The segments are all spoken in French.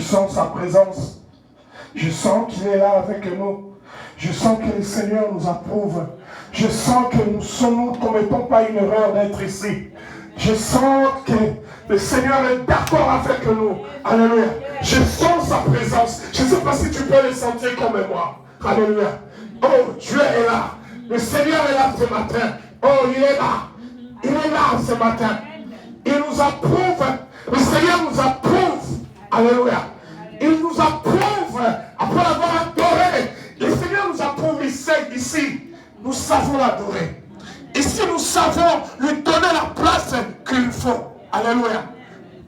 sens sa présence. Je sens qu'il est là avec nous. Je sens que le Seigneur nous approuve. Je sens que nous ne commettons pas une erreur d'être ici. Je sens que le Seigneur est d'accord avec nous. Alléluia. Je sens sa présence. Je ne sais pas si tu peux le sentir comme moi. Alléluia. Oh, Dieu est là. Le Seigneur est là ce matin. Oh, il est là. Il est là ce matin. Il nous approuve. Le Seigneur nous approuve. Alléluia. Il nous approuve après l'avoir adoré. Le Seigneur nous approuve ici. Nous savons l'adorer. Ici, nous savons lui donner la place qu'il faut. Alléluia.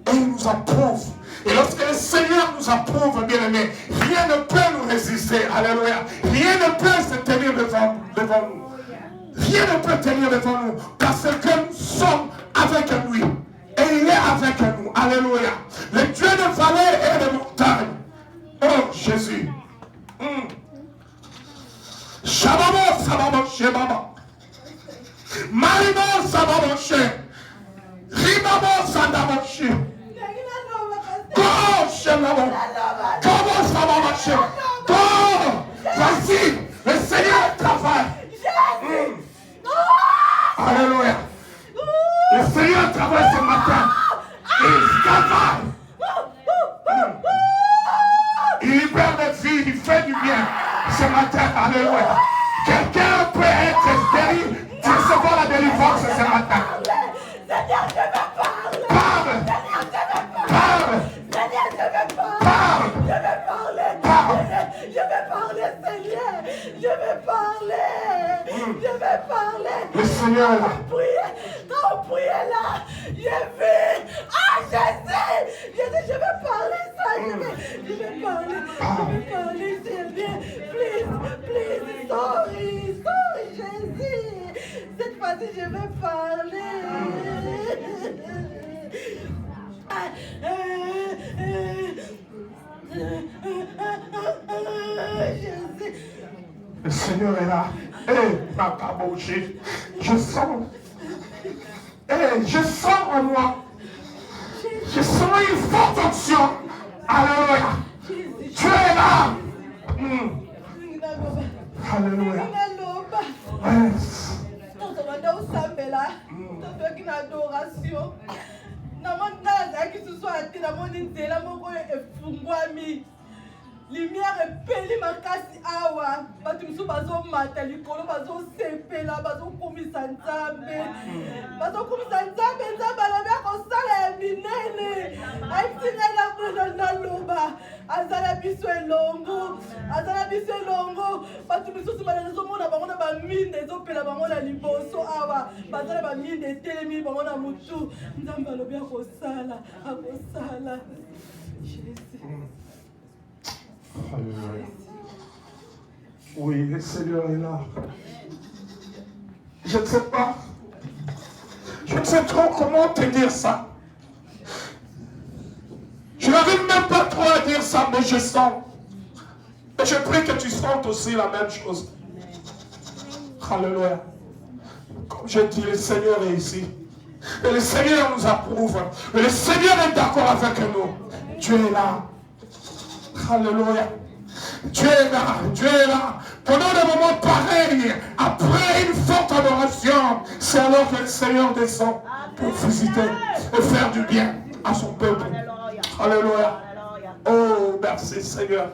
Et il nous approuve. Et lorsque le Seigneur nous approuve, bien aimé, rien ne peut nous résister. Alléluia. Rien ne peut se tenir devant nous. Rien ne peut tenir devant nous. Parce que nous sommes avec lui. Et il est avec nous. Alléluia. Le Dieu de vallée et de montagne. Oh Jésus. Shabamo, sabamo, shebamo. Marimo, sabamo, she. Rimamo, sadamo, she. Go, shebamo. Comment sabamo, she. Go. Vas-y. Le Seigneur travaille. Alléluia. Le Seigneur travaille ce matin. Il travaille. Il libère des vies, il fait du bien ce matin. Alléluia. Quelqu'un peut être guéri, recevoir la délivrance ce matin. Seigneur, je veux parler. Parle. Parle. Parle. Seigneur, je veux parler. Parle. Je veux parler. Parle. Je veux parler, Seigneur. Je veux parler. Je veux parler. Le Seigneur est là. Quand on priait là, j'ai vu. Ah, Jésus. Jésus, je veux parler ça. Je veux parler. Je veux parler, Seigneur. Please. Sorry, Jésus. Cette fois-ci, je veux parler. Le Seigneur est là. Ma cabouche. Je sens. Je sens en moi. Je sens une forte onction. Alléluia. Tu es là. Alléluia. Yes. Lumière epeli makasi awa bato mosusu bazomata likolo bazosepela bazokumisa nzambe nzambe alobi akosala ya minene aitingai naloba azala biso elongo bato misusu bazomona bango na baminde ezopela bango na liboso awa bazala baminde etelemi bango na mutu nzambe alobi akosala Alléluia. Oui, le Seigneur est là. Je ne sais pas. Je ne sais trop comment te dire ça. Je n'arrive même pas trop à dire ça, mais je sens. Et je prie que tu sentes aussi la même chose. Alléluia. Comme je dis, le Seigneur est ici. Et le Seigneur nous approuve. Et le Seigneur est d'accord avec nous. Dieu est là. Alléluia. Dieu est là. Pendant des moments pareils, après une forte adoration, c'est alors que le Seigneur descend pour visiter et faire du bien à son peuple. Alléluia. Oh, merci Seigneur.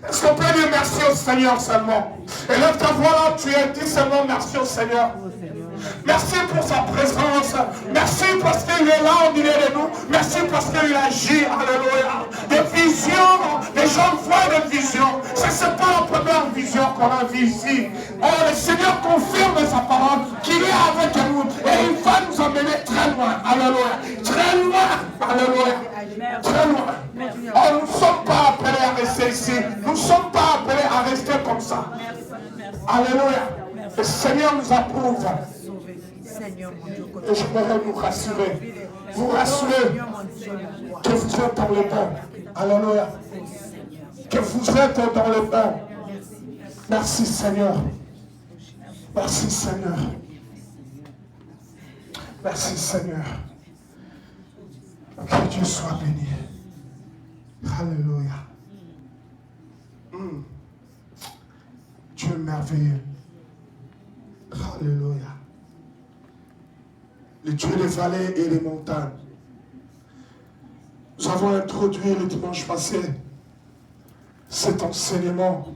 Est-ce qu'on peut dire merci au Seigneur seulement? Et lève ta voix là, tu as dit seulement merci au Seigneur. Merci pour sa présence. Merci parce qu'il est là au milieu de nous. Merci parce qu'il agit. Alléluia. Des visions. Les gens voient des visions. Ce n'est pas la première vision qu'on a vue ici. Oh, le Seigneur confirme sa parole qu'il est avec nous. Et il va nous emmener très loin. Alléluia. Très loin. Alléluia. Très loin. Oh, nous ne sommes pas appelés à rester ici. Nous ne sommes pas appelés à rester comme ça. Alléluia. Le Seigneur nous approuve. Et j'aimerais vous rassurer. Vous rassurer que vous êtes dans le bon. Alléluia. Que vous êtes dans le bon. Merci Seigneur. Merci Seigneur. Merci Seigneur. Que Dieu soit béni. Alléluia. Dieu est merveilleux. Alléluia. Le Dieu des vallées et des montagnes. Nous avons introduit le dimanche passé cet enseignement.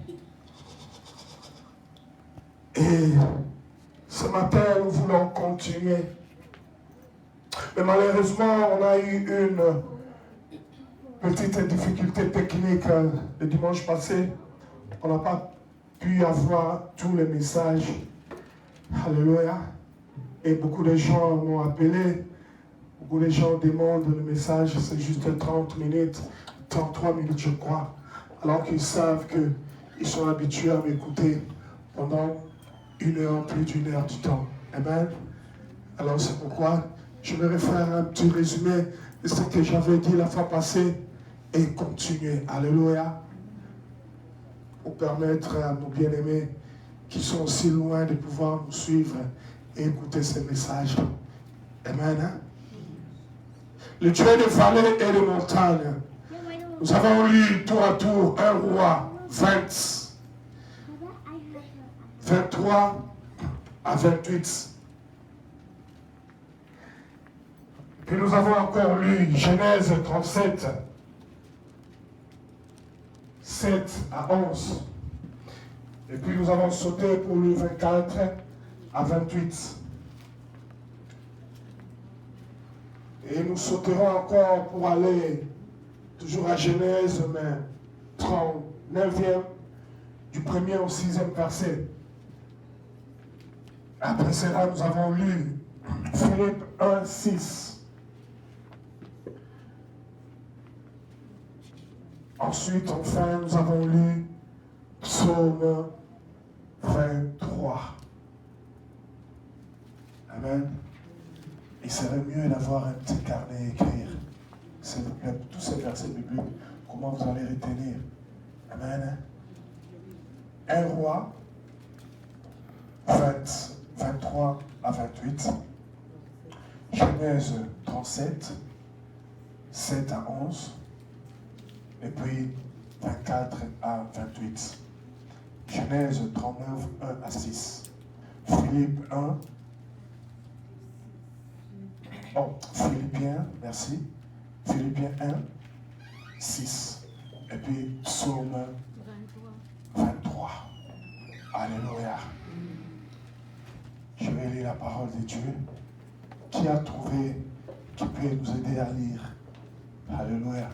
Et ce matin, nous voulons continuer. Mais malheureusement, on a eu une petite difficulté technique le dimanche passé. On n'a pas pu avoir tous les messages. Alléluia. Et beaucoup de gens m'ont appelé. Beaucoup de gens demandent le message. C'est juste 30 minutes, 33 minutes, je crois. Alors qu'ils savent qu'ils sont habitués à m'écouter pendant 1 heure, plus d'1 heure du temps. Amen. Alors c'est pourquoi je vais faire un petit résumé de ce que j'avais dit la fois passée et continuer. Alléluia. Pour permettre à nos bien-aimés qui sont aussi loin de pouvoir nous suivre et écouter ces messages. Amen. Hein? Le Dieu des vallées et des montagnes. Nous avons lu tour à tour 1 roi 23 à 28. Puis nous avons encore lu Genèse 37, 7 à 11. Et puis nous avons sauté pour le 24 à 28. Et nous sauterons encore pour aller toujours à Genèse, mais 39e, du 1er au 6e verset. Après cela, nous avons lu Philippe 1, 6. Ensuite, enfin, nous avons lu Psaume 23. Amen. Il serait mieux d'avoir un petit carnet à écrire. S'il vous plaît, tous ces versets bibliques, comment vous allez retenir. Amen. 1 roi 23 à 28. Genèse 37, 7 à 11. Et puis 24 à 28. Genèse 39, 1 à 6. Philippe 1. Oh, Philippiens, merci. Philippiens 1, 6. Et puis Psaume 23. Alléluia. Je vais lire la parole de Dieu. Qui a trouvé, qui peut nous aider à lire? Alléluia.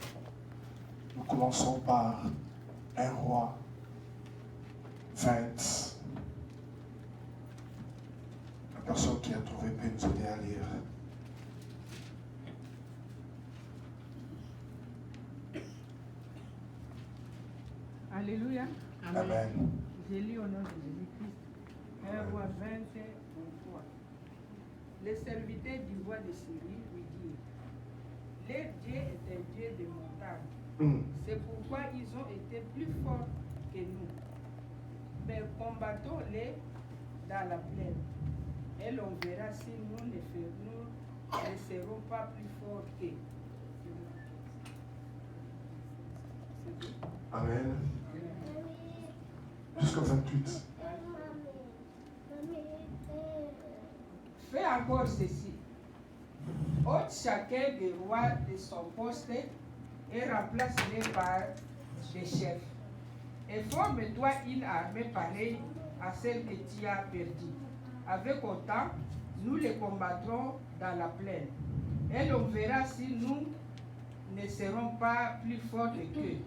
Nous commençons par 1 roi 20. La personne qui a trouvé peut nous aider à lire. Alléluia. Amen. Je lis au nom de Jésus-Christ. 1 roi 20, 23. Les serviteurs du roi de Syrie lui dirent: leur Dieu est un Dieu de montagne. C'est pourquoi ils ont été plus forts que nous. Mais combattons-les dans la plaine. Et l'on verra si nous ne serons pas plus forts qu'eux. Amen. Jusqu'au 28. Fais encore ceci. Ôte chacun des rois de son poste et remplace-les par des chefs. Et forme-toi une armée pareille à celle que tu as perdue. Avec autant, nous les combattrons dans la plaine. Et l'on verra si nous ne serons pas plus forts qu'eux.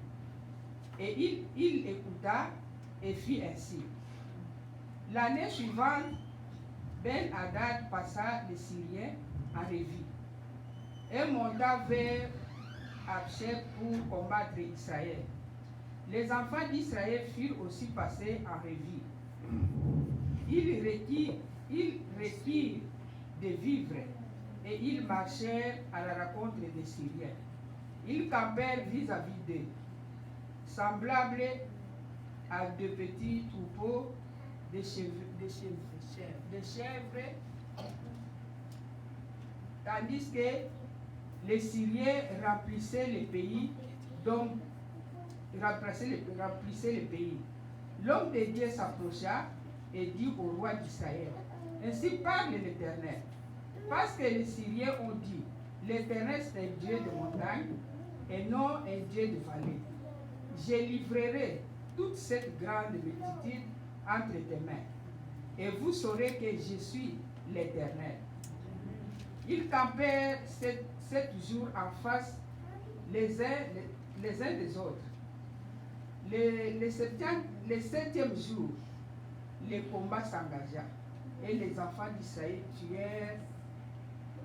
Et il écouta et fit ainsi. L'année suivante, Ben-Hadad passa les Syriens en revue et monta vers Abshep pour combattre Israël. Les enfants d'Israël furent aussi passés en revue. Ils requirent des vivres et ils marchèrent à la rencontre des Syriens. Ils campèrent vis-à-vis d'eux, semblables à de petits troupeaux de chèvres, tandis que les Syriens remplissaient le pays donc remplissait le pays. L'homme de Dieu s'approcha et dit au roi d'Israël, ainsi parle l'Éternel, parce que les Syriens ont dit, l'Éternel c'est un Dieu de montagne et non un Dieu de vallée. Je livrerai toute cette grande multitude entre tes mains, et vous saurez que je suis l'Éternel. Ils campèrent 7 jours en face les uns des autres. Le septième jour, le combat s'engagea et les enfants d'Israël tuèrent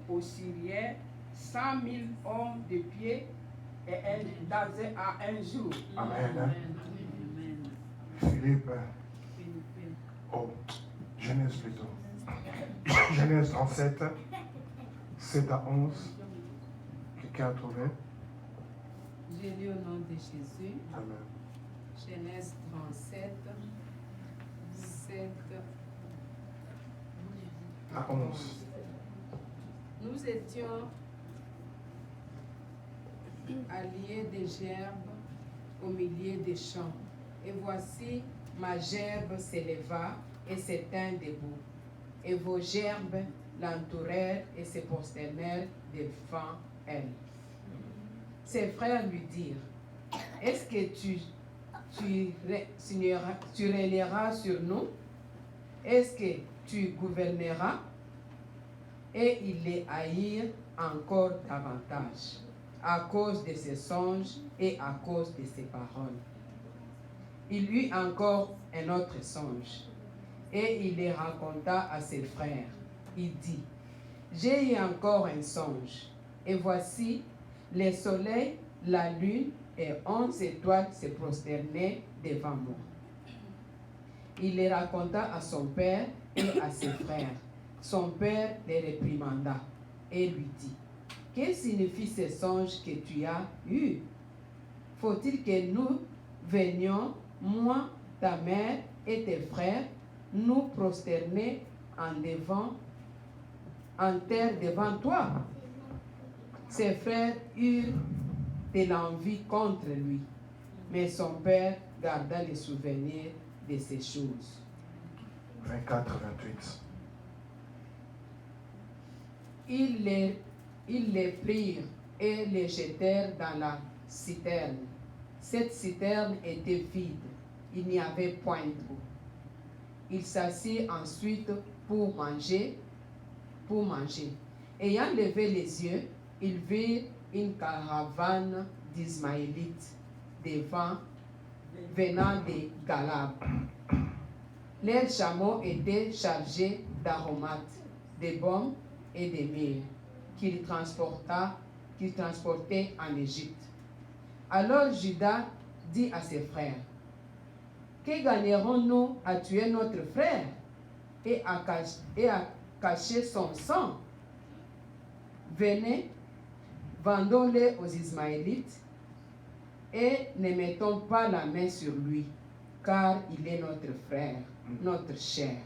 aux Syriens 100 000 hommes de pied à un jour. Amen. Philippe. Oh, Genèse plutôt. Genèse 37, 7 à 11. Quelqu'un a trouvé? J'ai lu au nom de Jésus. Amen. Genèse 37, 7 à 11. Nous étions alliés des gerbes au milieu des champs. Et voici, ma gerbe s'éleva et s'éteint debout. Et vos gerbes l'entourèrent et se prosternèrent devant elle. Ses frères lui dirent, est-ce que tu régneras sur nous? Est-ce que tu gouverneras? Et ils les haïrent encore davantage, à cause de ses songes et à cause de ses paroles. Il eut encore un autre songe, et il les raconta à ses frères. Il dit, j'ai eu encore un songe, et voici, le soleil, la lune et 11 étoiles se prosternaient devant moi. Il les raconta à son père et à ses frères. Son père les réprimanda et lui dit, que signifie ce songe que tu as eu? Faut-il que nous venions, moi, ta mère et tes frères, nous prosterner en terre devant toi? Ses frères eurent de l'envie contre lui, mais son père garda le souvenir de ces choses. 24-28. Ils les prirent et les jetèrent dans la citerne. Cette citerne était vide, il n'y avait point d'eau. Il s'assit ensuite pour manger. Ayant levé les yeux, ils virent une caravane d'Ismaélites venant de Galab. Leurs chameaux étaient chargés d'aromates, de baumes et de myrrhe qu'ils transportaient en Égypte. Alors Judas dit à ses frères, que gagnerons-nous à tuer notre frère et à cacher son sang? Venez, vendons-le aux Ismaélites et ne mettons pas la main sur lui, car il est notre frère, notre chair.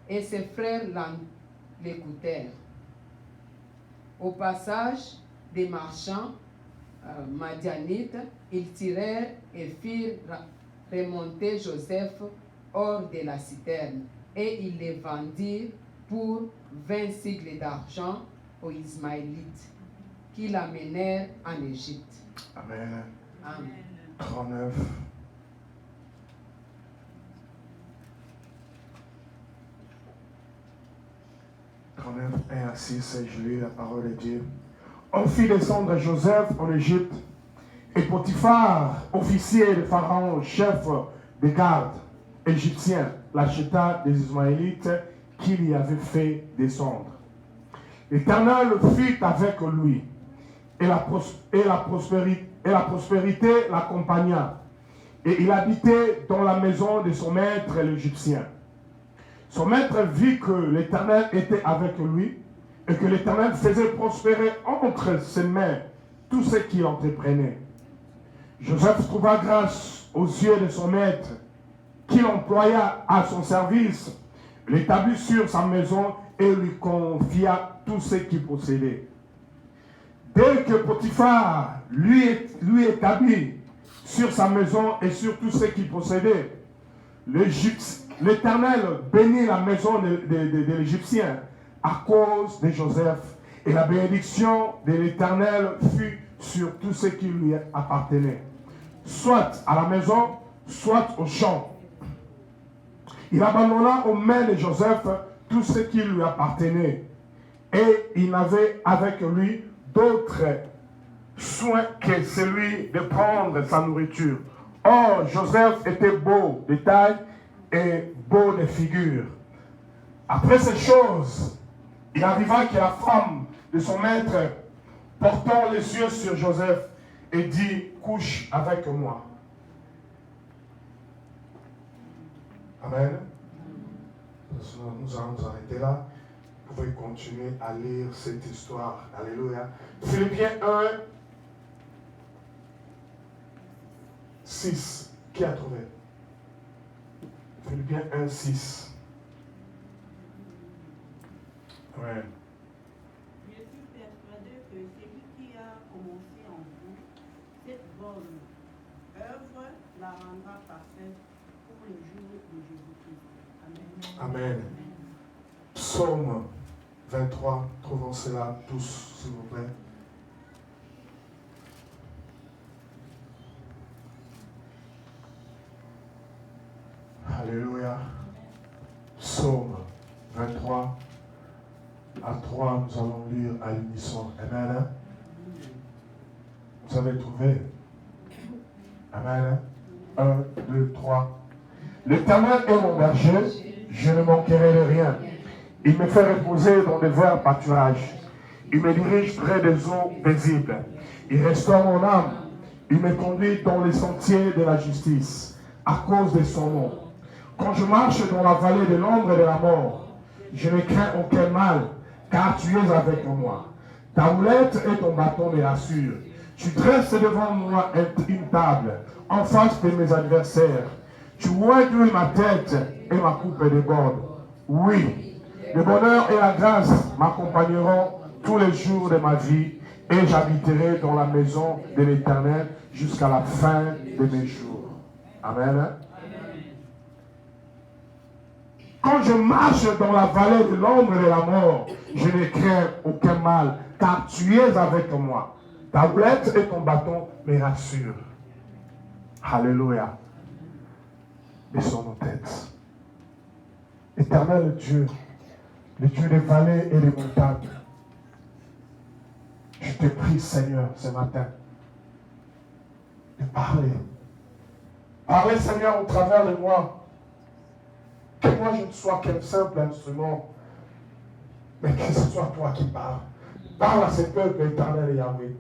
Et ses frères l'écoutèrent. Au passage des marchands madianites, ils tirèrent et firent remonter Joseph hors de la citerne, et ils le vendirent pour 20 sicles d'argent aux Ismaélites, qui l'amenèrent en Égypte. Amen. Amen. 39. Et à 6, je lis la parole de Dieu. On fit descendre Joseph en Égypte, et Potiphar, officier de Pharaon, chef des gardes égyptiens, l'acheta des Ismaélites qu'il y avait fait descendre. L'Éternel fut avec lui, et la prospérité l'accompagna, et il habitait dans la maison de son maître l'Égyptien. Son maître vit que l'Éternel était avec lui et que l'Éternel faisait prospérer entre ses mains tout ce qu'il entreprenait. Joseph trouva grâce aux yeux de son maître, qu'il employa à son service, l'établit sur sa maison et lui confia tout ce qu'il possédait. Dès que Potiphar lui établit sur sa maison et sur tout ce qu'il possédait, l'Éternel bénit la maison de l'Égyptien à cause de Joseph, et la bénédiction de l'Éternel fut sur tout ce qui lui appartenait, soit à la maison, soit au champ. Il abandonna aux mains de Joseph tout ce qui lui appartenait, et il n'avait avec lui d'autre soin que celui de prendre sa nourriture. Or, Joseph était beau de taille et beau de figure. Après ces choses, il arriva que la femme de son maître, portant les yeux sur Joseph, et dit, couche avec moi. Amen. Nous allons nous arrêter là. Vous pouvez continuer à lire cette histoire. Alléluia. Philippiens 1, 6. Qui a trouvé? Philippiens 1, 6. Ouais. Je suis persuadé que celui qui a commencé en vous cette bonne œuvre la rendra parfaite pour le jour de Jésus-Christ. Amen. Amen. Psaume 23, trouvons cela tous, s'il vous plaît. Alléluia. Psaume 23, à 3, nous allons lire à l'unisson. Amen. Vous avez trouvé? Amen. 1, 2, 3. L'Éternel est mon berger, je ne manquerai de rien. Il me fait reposer dans de verts pâturages. Il me dirige près des eaux paisibles. Il restaure mon âme. Il me conduit dans les sentiers de la justice, à cause de son nom. Quand je marche dans la vallée de l'ombre et de la mort, je ne crains aucun mal, car tu es avec moi. Ta houlette et ton bâton me rassurent. Tu dresses devant moi une table, en face de mes adversaires. Tu oignes ma tête et ma coupe déborde. Oui, le bonheur et la grâce m'accompagneront tous les jours de ma vie, et j'habiterai dans la maison de l'Éternel jusqu'à la fin de mes jours. Amen. Quand je marche dans la vallée de l'ombre et de la mort, je ne crains aucun mal, car tu es avec moi. Ta houlette et ton bâton me rassurent. Alléluia. Baissons nos têtes. Éternel Dieu, le Dieu des vallées et des montagnes, je te prie, Seigneur, ce matin, de parler. Parlez, Seigneur, au travers de moi. Que moi, je ne sois qu'un simple instrument, mais que ce soit toi qui parles. Parle à ce peuple, Éternel Yahweh.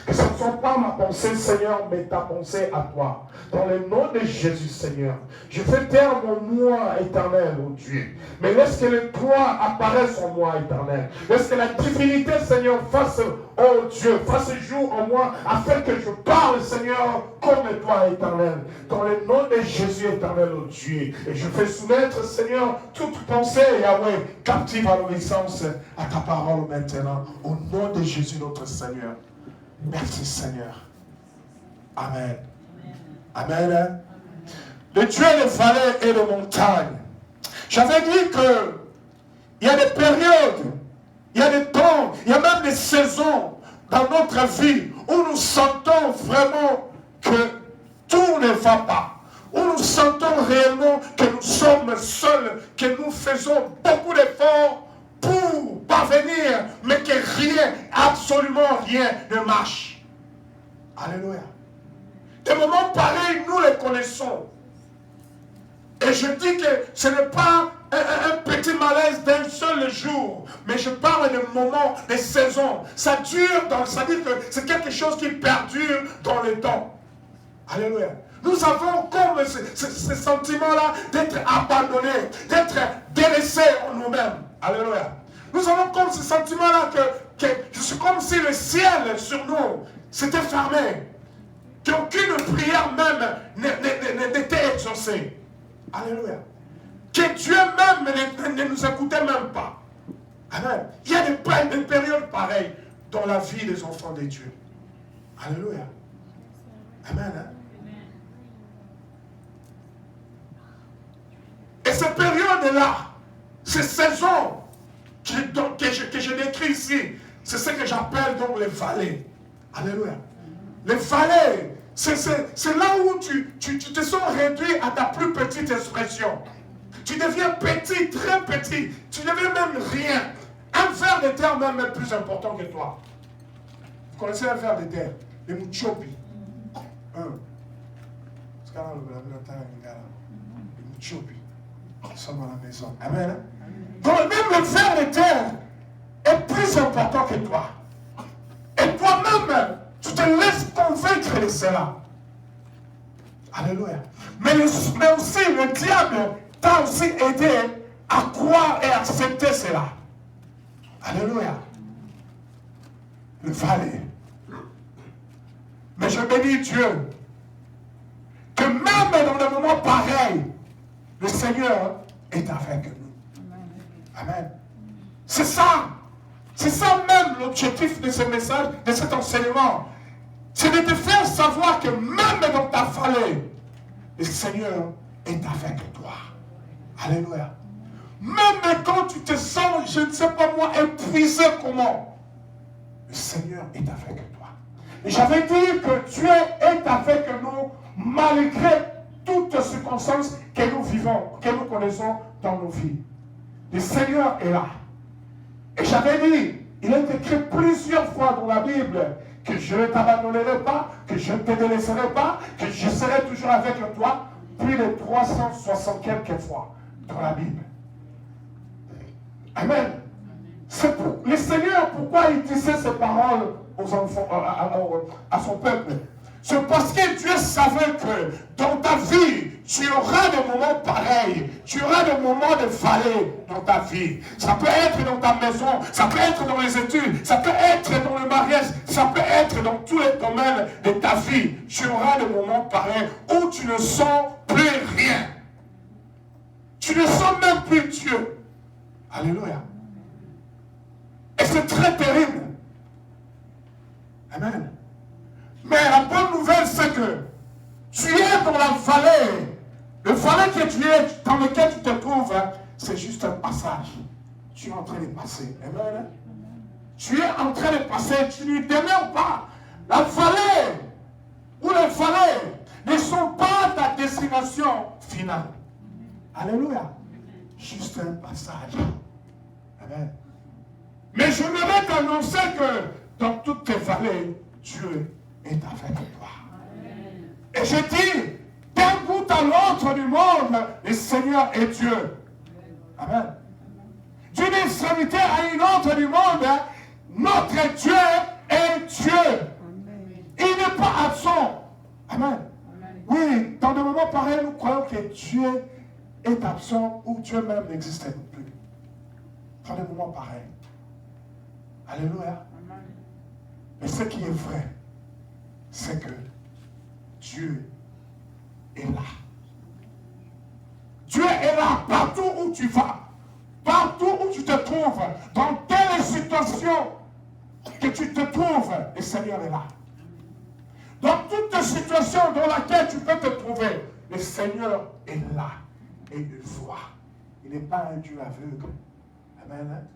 Que ce ne soit pas ma pensée, Seigneur, mais ta pensée à toi. Dans le nom de Jésus, Seigneur, je fais taire mon moi, Éternel, oh Dieu. Mais laisse que le toi apparaisse en moi, Éternel. Laisse que la divinité, Seigneur, fasse, oh Dieu, fasse jour en moi, afin que je parle, Seigneur, comme toi, Éternel. Dans le nom de Jésus, Éternel, oh Dieu. Et je fais soumettre, Seigneur, toute pensée, Yahweh, captive à l'obéissance à ta parole maintenant. Au nom de Jésus, notre Seigneur. Merci Seigneur. Amen. Amen. Le Dieu des vallées et des montagnes. J'avais dit que il y a des périodes, il y a des temps, il y a même des saisons dans notre vie où nous sentons vraiment que tout ne va pas. Où nous sentons réellement que nous sommes seuls, que nous faisons beaucoup d'efforts pour parvenir, mais que rien, absolument rien ne marche. Alléluia. Des moments pareils, nous les connaissons. Et je dis que ce n'est pas un petit malaise d'un seul jour, mais je parle de moments, de saisons. Ça dure, ça dit que c'est quelque chose qui perdure dans le temps. Alléluia. Nous avons comme ce sentiment-là d'être abandonnés, d'être délaissés en nous-mêmes. Alléluia. Nous avons comme ce sentiment-là que c'est comme si le ciel sur nous s'était fermé. Qu'aucune prière même n'était exaucée. Alléluia. Que Dieu même ne nous écoutait même pas. Amen. Il y a des périodes pareilles. dans la vie des enfants de Dieu. Alléluia. Amen. Hein? Et cette période-là, ces saisons que je décris ici, c'est ce que j'appelle donc les vallées. Alléluia. Les vallées, c'est là où tu te sens réduit à ta plus petite expression. Tu deviens petit, très petit. Tu deviens même rien. Un ver de terre même est plus important que toi. Vous connaissez un ver de terre? Les Muchopi. Les Muchopi. Nous sommes à la maison. Amen. Donc même le ver de terre est plus important que toi. Et toi-même, tu te laisses convaincre de cela. Alléluia. Mais aussi, le diable t'a aussi aidé à croire et accepter cela. Alléluia. Le vallée. Mais je bénis Dieu que même dans des moments pareils, le Seigneur est avec nous. Amen. C'est ça. C'est ça même l'objectif de ce message, de cet enseignement. C'est de te faire savoir que même dans ta vallée, le Seigneur est avec toi. Alléluia. Même quand tu te sens, je ne sais pas moi, épuisé comment, le Seigneur est avec toi. Et j'avais dit que Dieu est avec nous malgré toutes circonstances que nous vivons, que nous connaissons dans nos vies. Le Seigneur est là. Et j'avais dit, il est écrit plusieurs fois dans la Bible que je ne t'abandonnerai pas, que je ne te délaisserai pas, que je serai toujours avec toi, plus de 360 quelques fois dans la Bible. Amen. C'est pour le Seigneur, pourquoi il disait ces paroles aux enfants, à son peuple. C'est parce que Dieu savait que dans ta vie, tu auras des moments pareils. Tu auras des moments de vallée dans ta vie. Ça peut être dans ta maison, ça peut être dans les études, ça peut être dans le mariage, ça peut être dans tous les domaines de ta vie. Tu auras des moments pareils où tu ne sens plus rien. Tu ne sens même plus Dieu. Alléluia. Et c'est très terrible. Amen. Mais la bonne nouvelle, c'est que tu es dans la vallée. Le vallée que tu es, dans lequel tu te trouves, c'est juste un passage. Tu es en train de passer. Amen. Tu es en train de passer. Tu ne demeures pas. La vallée ou les vallées ne sont pas ta destination finale. Alléluia. Juste un passage. Amen. Mais je voudrais t'annoncer que dans toutes tes vallées, Dieu est avec toi. Amen. Et je dis, d'un bout à l'autre du monde, le Seigneur est Dieu. Amen. D'une extrémité à une autre du monde, notre Dieu est Dieu. Amen. Il n'est pas absent. Amen. Amen. Oui, dans des moments pareils, nous croyons que Dieu est absent ou Dieu même n'existe plus. Dans des moments pareils. Alléluia. Amen. Mais ce qui est vrai, c'est que Dieu est là. Dieu est là partout où tu vas, partout où tu te trouves, dans quelle situation que tu te trouves, le Seigneur est là. Dans toute situation dans laquelle tu peux te trouver, le Seigneur est là et il voit. Il n'est pas un Dieu aveugle. Amen.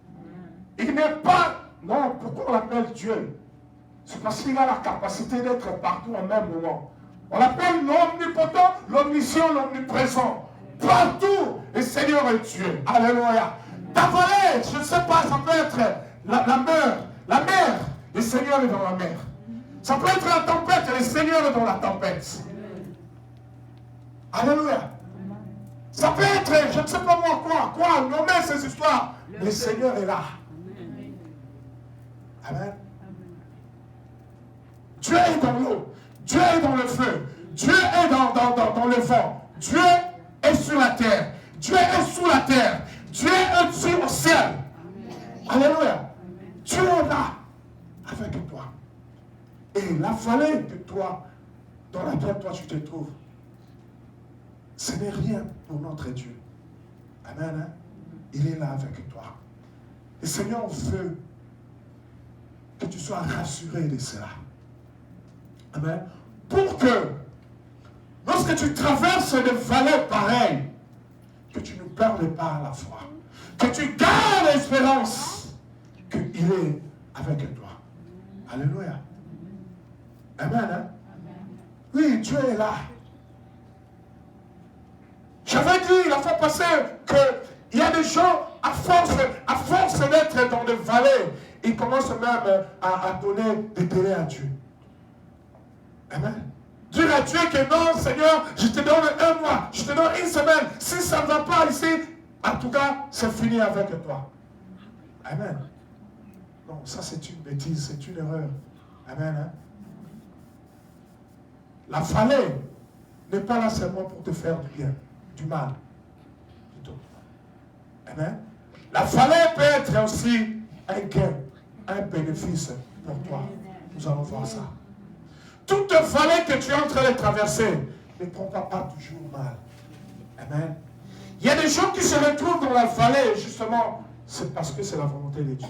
Il n'est pas... Non, pourquoi on l'appelle Dieu? C'est parce qu'il a la capacité d'être partout en même moment. On l'appelle l'omnipotent, l'omniscient, l'omniprésent. Partout, le Seigneur est Dieu. Alléluia. Ta vallée, je ne sais pas, ça peut être la mer. La mer, le Seigneur est dans la mer. Ça peut être la tempête, le Seigneur est dans la tempête. Alléluia. Ça peut être, je ne sais pas moi quoi, nommer ces histoires. Le Seigneur est là. Amen. Dieu est dans l'eau. Dieu est dans le feu. Dieu est dans le vent. Dieu est sur la terre. Dieu est sous la terre. Dieu est au-dessus au ciel. Alléluia. Dieu est là avec toi. Et la vallée de toi, dans laquelle toi tu te trouves, ce n'est rien pour notre Dieu. Amen. Il est là avec toi. Le Seigneur veut que tu sois rassuré de cela. Amen. Pour que, lorsque tu traverses des vallées pareilles, que tu ne perdes pas la foi. Que tu gardes l'espérance qu'il est avec toi. Alléluia. Amen. Hein? Oui, Dieu est là. J'avais dit la fois passée qu'il y a des gens, à force d'être dans des vallées, ils commencent même à donner des délais à Dieu. Amen. Dire à Dieu que non, Seigneur, je te donne un mois, je te donne une semaine. Si ça ne va pas ici, en tout cas, c'est fini avec toi. Amen. Non, ça c'est une bêtise, c'est une erreur. Amen. Hein? La vallée n'est pas là seulement pour te faire du bien, du mal. Plutôt. Amen. La vallée peut être aussi un gain, un bénéfice pour toi. Nous allons voir ça. Toute vallée que tu es en train de traverser ne prend pas toujours mal. Amen. Il y a des gens qui se retrouvent dans la vallée, justement, c'est parce que c'est la volonté de Dieu.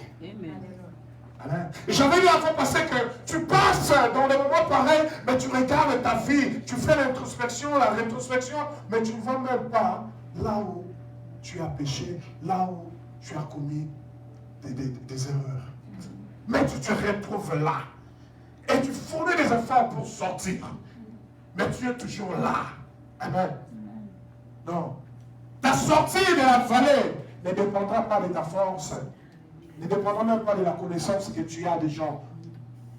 Amen. Et j'avais dit la fois passée que tu passes dans des moments pareils, mais tu regardes ta vie, tu fais l'introspection, la rétrospection, mais tu ne vas même pas là où tu as péché, là où tu as commis des erreurs. Mais tu te retrouves là. Et tu fournis des efforts pour sortir. Mais tu es toujours là. Amen. Non. Ta sortie de la vallée ne dépendra pas de ta force. Ne dépendra même pas de la connaissance que tu as des gens.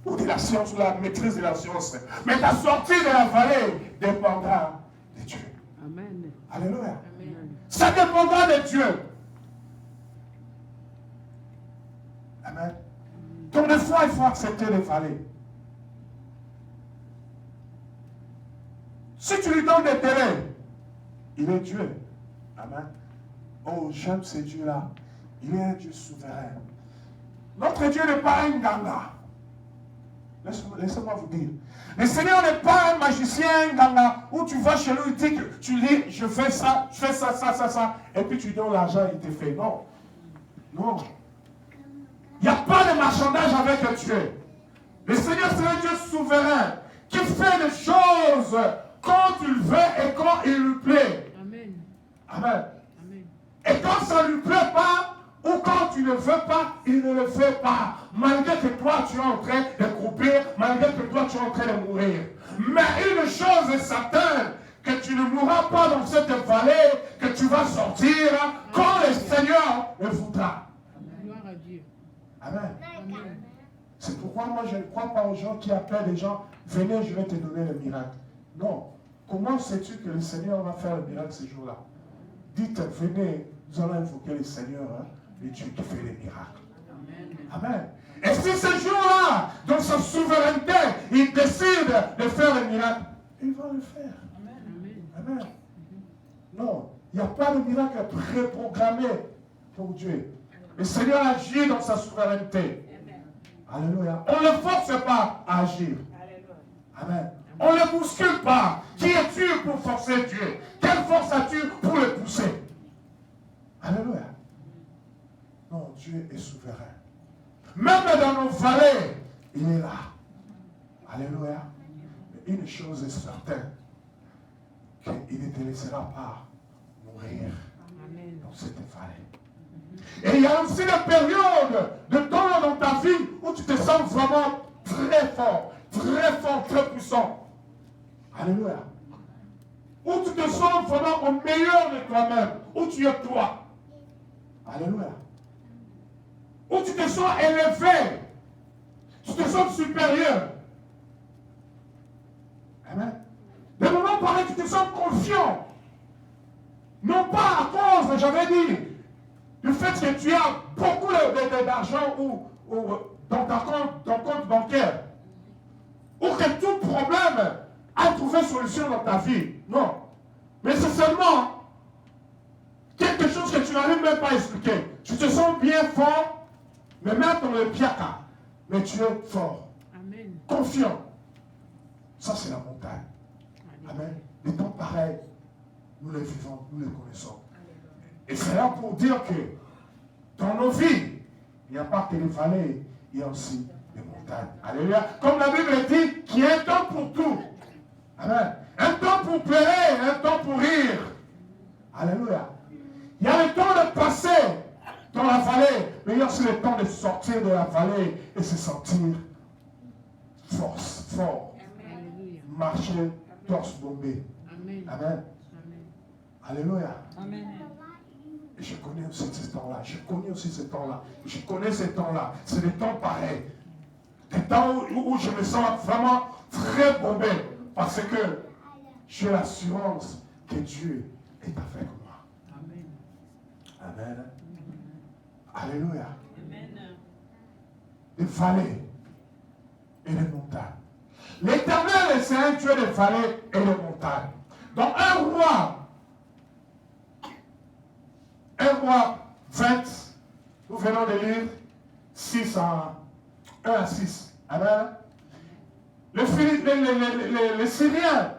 Ou de la science, ou de la maîtrise de la science. Mais ta sortie de la vallée dépendra de Dieu. Amen. Alléluia. Amen. Ça dépendra de Dieu. Amen. Donc des fois, il faut accepter les vallées. Si tu lui donnes des délais, il est Dieu. Amen. Oh, j'aime ce Dieu-là. Il est un Dieu souverain. Notre Dieu n'est pas un ganga. Laissez-moi vous dire. Le Seigneur n'est pas un magicien, un ganga, où tu vas chez lui, il dit que tu dis, je fais ça, et puis tu donnes l'argent, il te fait. Non. Non. Il n'y a pas de marchandage avec Dieu. Le Seigneur, c'est un Dieu souverain, qui fait des choses quand il veut et quand il lui plaît. Amen. Amen. Amen. Et quand ça ne lui plaît pas, ou quand tu ne veux pas, il ne le fait pas. Malgré que toi, tu es en train de croupir, malgré que toi, tu es en train de mourir. Mais une chose est certaine, que tu ne mourras pas dans cette vallée, que tu vas sortir quand le Seigneur le voudra. Gloire à Dieu. Amen. Amen. C'est pourquoi moi, je ne crois pas aux gens qui appellent les gens, venez, je vais te donner le miracle. Non. Comment sais-tu que le Seigneur va faire le miracle ce jour-là? Dites, venez, nous allons invoquer le Seigneur, hein, le Dieu qui fait les miracles. Amen. Et si ce jour-là, dans sa souveraineté, il décide de faire le miracle, il va le faire. Amen. Amen. Non, il n'y a pas de miracle préprogrammé pour Dieu. Le Seigneur agit dans sa souveraineté. Alléluia. On ne le force pas à agir. Amen. On ne le bouscule pas. Qui es-tu pour forcer Dieu? Quelle force as-tu pour le pousser? Alléluia. Non, Dieu est souverain. Même dans nos vallées, il est là. Alléluia. Mais une chose est certaine, qu'il ne te laissera pas mourir dans cette vallée. Et il y a aussi des périodes de temps dans ta vie où tu te sens vraiment très fort, très puissant. Alléluia. Où tu te sens vraiment au meilleur de toi-même, où tu es toi. Alléluia. Où tu te sens élevé, tu te sens supérieur. Amen. Des moments pareils, tu te sens confiant. Non pas à cause, j'avais dit, du fait que tu as beaucoup d'argent ou dans ton compte bancaire. Ou que tout problème a trouvé solution dans ta vie. Non. Mais c'est seulement quelque chose que tu n'arrives même pas à expliquer. Tu te sens bien fort, mais même dans le piaka. Mais tu es fort. Amen. Confiant. Ça, c'est la montagne. Amen. Les temps pareils, nous les vivons, nous les connaissons. Et c'est là pour dire que dans nos vies, il n'y a pas que les vallées, il y a aussi des montagnes. Alléluia. Comme la Bible dit, qu'il y a un temps pour tout. Amen. Un temps pour pleurer, un temps pour rire. Alléluia. Il y a le temps de passer dans la vallée, mais il y a aussi le temps de sortir de la vallée et se sentir fort. Alléluia. Marcher, torse bombé. Amen. Amen. Amen. Alléluia. Amen. Et je connais aussi ce temps-là. Je connais aussi ce temps-là. Je connais ce temps-là. C'est des temps pareils. Des temps où je me sens vraiment très bombé. Parce que j'ai l'assurance que Dieu est avec moi. Amen. Amen. Alléluia. Amen. Des vallées et des montagnes. L'Éternel, c'est un Dieu des vallées et des montagnes. Dans un roi 20, nous venons de lire 1 à 6. Amen. Les Syriens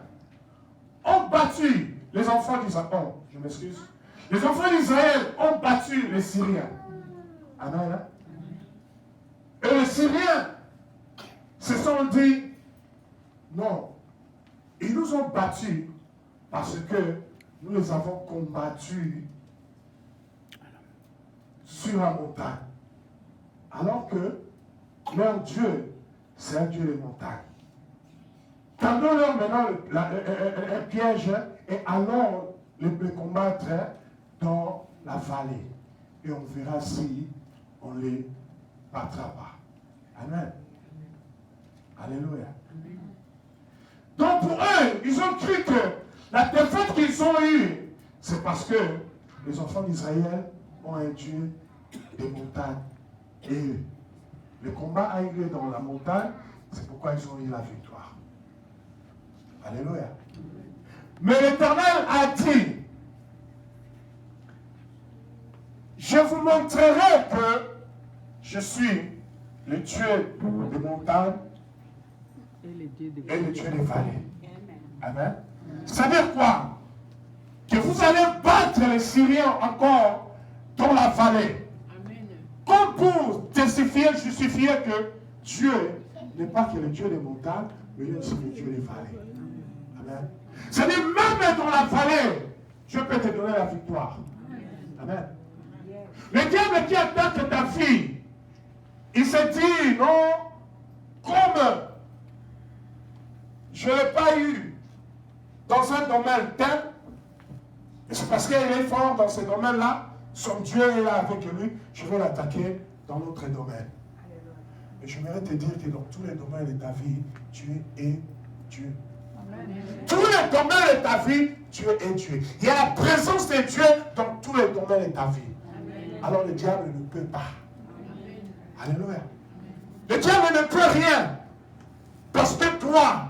ont battu les enfants d'Israël. Oh, je m'excuse. Les enfants d'Israël ont battu les Syriens. Amen. Et les Syriens se sont dit, non, ils nous ont battus parce que nous les avons combattus sur la montagne. Alors que leur Dieu, c'est un Dieu des montagnes. Tendons-leur maintenant un piège et allons les combattre dans la vallée. Et on verra si on les battra pas. Amen. Alléluia. Donc pour eux, ils ont cru que la défaite qu'ils ont eue, c'est parce que les enfants d'Israël ont un Dieu des montagnes. Et le combat a eu lieu dans la montagne, c'est pourquoi ils ont eu la victoire. Alléluia. Mais l'Éternel a dit, je vous montrerai que je suis le Dieu des montagnes et le Dieu des vallées. Amen. Ça veut dire quoi? Que vous allez battre les Syriens encore dans la vallée. Amen. Comme pour justifier que Dieu n'est pas que le Dieu des montagnes, mais il est aussi le Dieu des vallées. Amen. C'est-à-dire, même dans la vallée, Dieu peut te donner la victoire. Amen. Le diable qui attaque ta fille, il se dit, non, comme je ne l'ai pas eu dans un domaine tel, et c'est parce qu'il est fort dans ce domaine-là, son Dieu est là avec lui, je vais l'attaquer dans l'autre domaine. Et je voudrais te dire que dans tous les domaines de ta vie, Dieu est Dieu. Tous les domaines de ta vie, Dieu est Dieu. Il y a la présence de Dieu dans tous les domaines de ta vie. Alors le diable ne peut pas. Alléluia. Le diable ne peut rien. Parce que toi,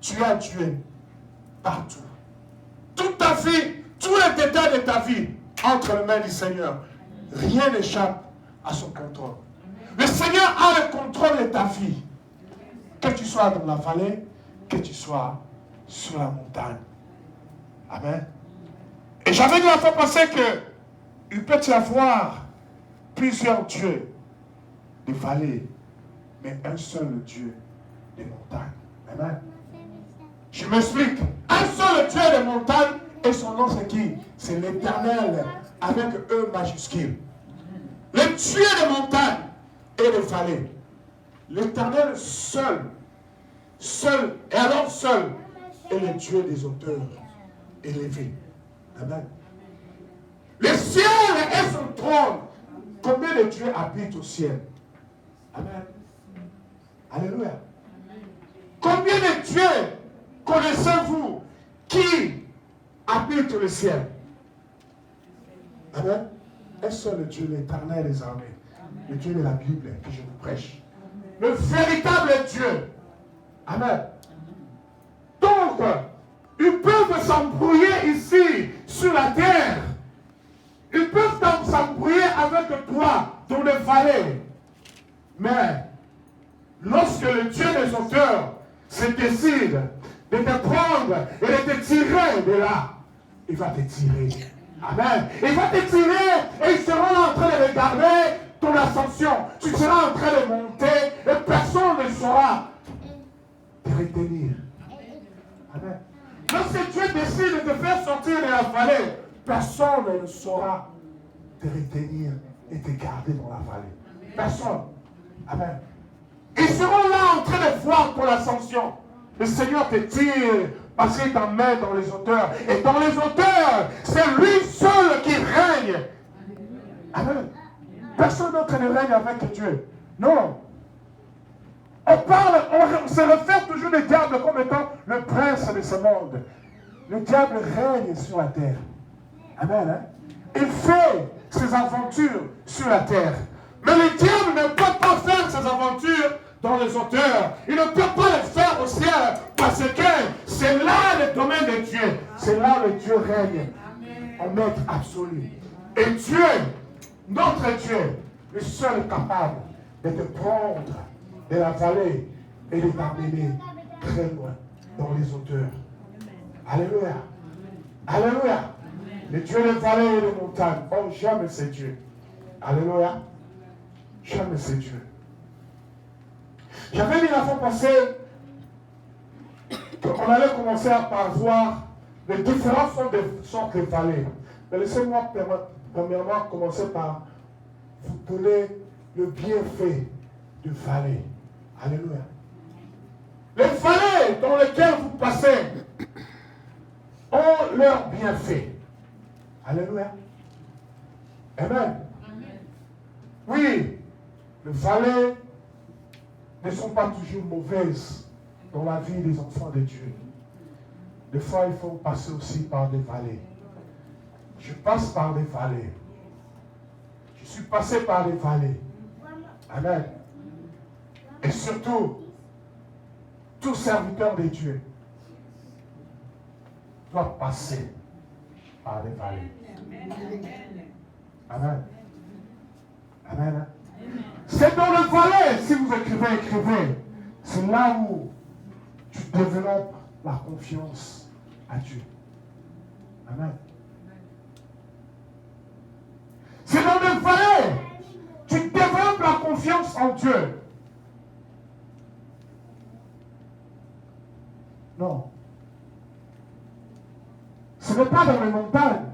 tu as Dieu partout. Toute ta vie, tous les détails de ta vie, entre les mains du Seigneur. Rien n'échappe à son contrôle. Le Seigneur a le contrôle de ta vie. Que tu sois dans la vallée, que tu sois sur la montagne. Amen. Et j'avais dit la fois passée que il peut y avoir plusieurs dieux des vallées, mais un seul Dieu des montagnes. Amen. Je m'explique. Un seul Dieu des montagnes, et son nom c'est qui? C'est l'Éternel avec E majuscule. Le Dieu des montagnes et des vallées. L'Éternel seul, et alors seul, est le Dieu des auteurs élevés. Amen. Le ciel est son trône. Combien de dieux habitent au ciel? Amen. Alléluia. Combien de dieux connaissez-vous qui habitent le ciel? Amen. Un seul Dieu, l'Éternel des armées. Le Dieu de la Bible que je vous prêche. Le véritable Dieu. Amen. Donc, ils peuvent s'embrouiller ici, sur la terre. Ils peuvent s'embrouiller avec toi dans les vallées. Mais, lorsque le Dieu des auteurs se décide de te prendre et de te tirer de là, il va te tirer. Amen. Il va te tirer et ils seront en train de regarder ton ascension. Tu seras en train de monter et personne ne saura te retenir. Amen. Lorsque Dieu décide de te faire sortir de la vallée, personne ne saura te retenir et te garder dans la vallée. Personne. Amen. Ils seront là en train de voir pour l'ascension. Le Seigneur te tire, passer ta main dans les hauteurs. Et dans les hauteurs, c'est lui seul qui règne. Amen. Personne d'autre ne règne avec Dieu. Non. On se réfère toujours au diable comme étant le prince de ce monde. Le diable règne sur la terre. Amen. Hein? Il fait ses aventures sur la terre. Mais le diable ne peut pas faire ses aventures dans les hauteurs. Il ne peut pas le faire au ciel parce que c'est là le domaine de Dieu. C'est là où Dieu règne en maître absolu. Et Dieu, notre Dieu, le seul capable de te prendre de la vallée et de t'amener très loin dans les hauteurs. Alléluia. Alléluia. Le Dieu des vallées et des montagnes. Oh, j'aime ce Dieu. Alléluia. J'aime ce Dieu. J'avais dit la fois passée qu'on allait commencer à voir les différentes sortes de vallées. Mais laissez-moi premièrement commencer par vous donner le bienfait de vallée. Alléluia. Les vallées dans lesquelles vous passez ont leur bienfait. Alléluia. Amen. Oui, les vallées ne sont pas toujours mauvaises dans la vie des enfants de Dieu. Des fois, il faut passer aussi par des vallées. Je passe par des vallées. Je suis passé par des vallées. Amen. Et surtout, tout serviteur de Dieu doit passer par des vallées. Amen. Amen. C'est dans le valet, si vous écrivez. C'est là où tu développes la confiance à Dieu. Amen. C'est dans le valet, tu développes la confiance en Dieu. Non. Ce n'est pas dans les montagnes.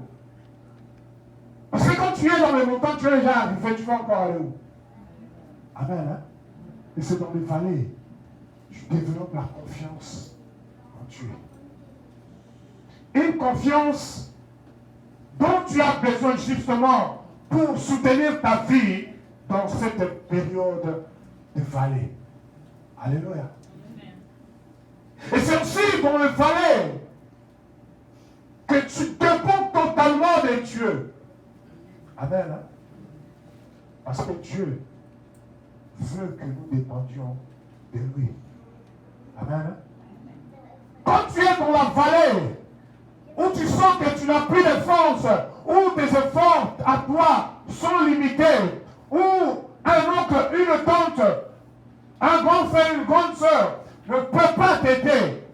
Parce que quand tu es dans les montagnes, tu es déjà arrivé, tu vas encore aller où? Amen. Hein? Et c'est dans les vallées, tu développes la confiance en Dieu. Une confiance dont tu as besoin justement pour soutenir ta vie dans cette période de vallée. Alléluia. Et c'est aussi dans le vallée que tu dépends totalement de Dieu. Amen. Hein? Parce que Dieu veut que nous dépendions de lui. Amen. Hein? Quand tu es dans la vallée, où tu sens que tu n'as plus de force, où tes efforts à toi sont limités, où un oncle, une tante, un grand frère, une grande soeur ne peut pas t'aider,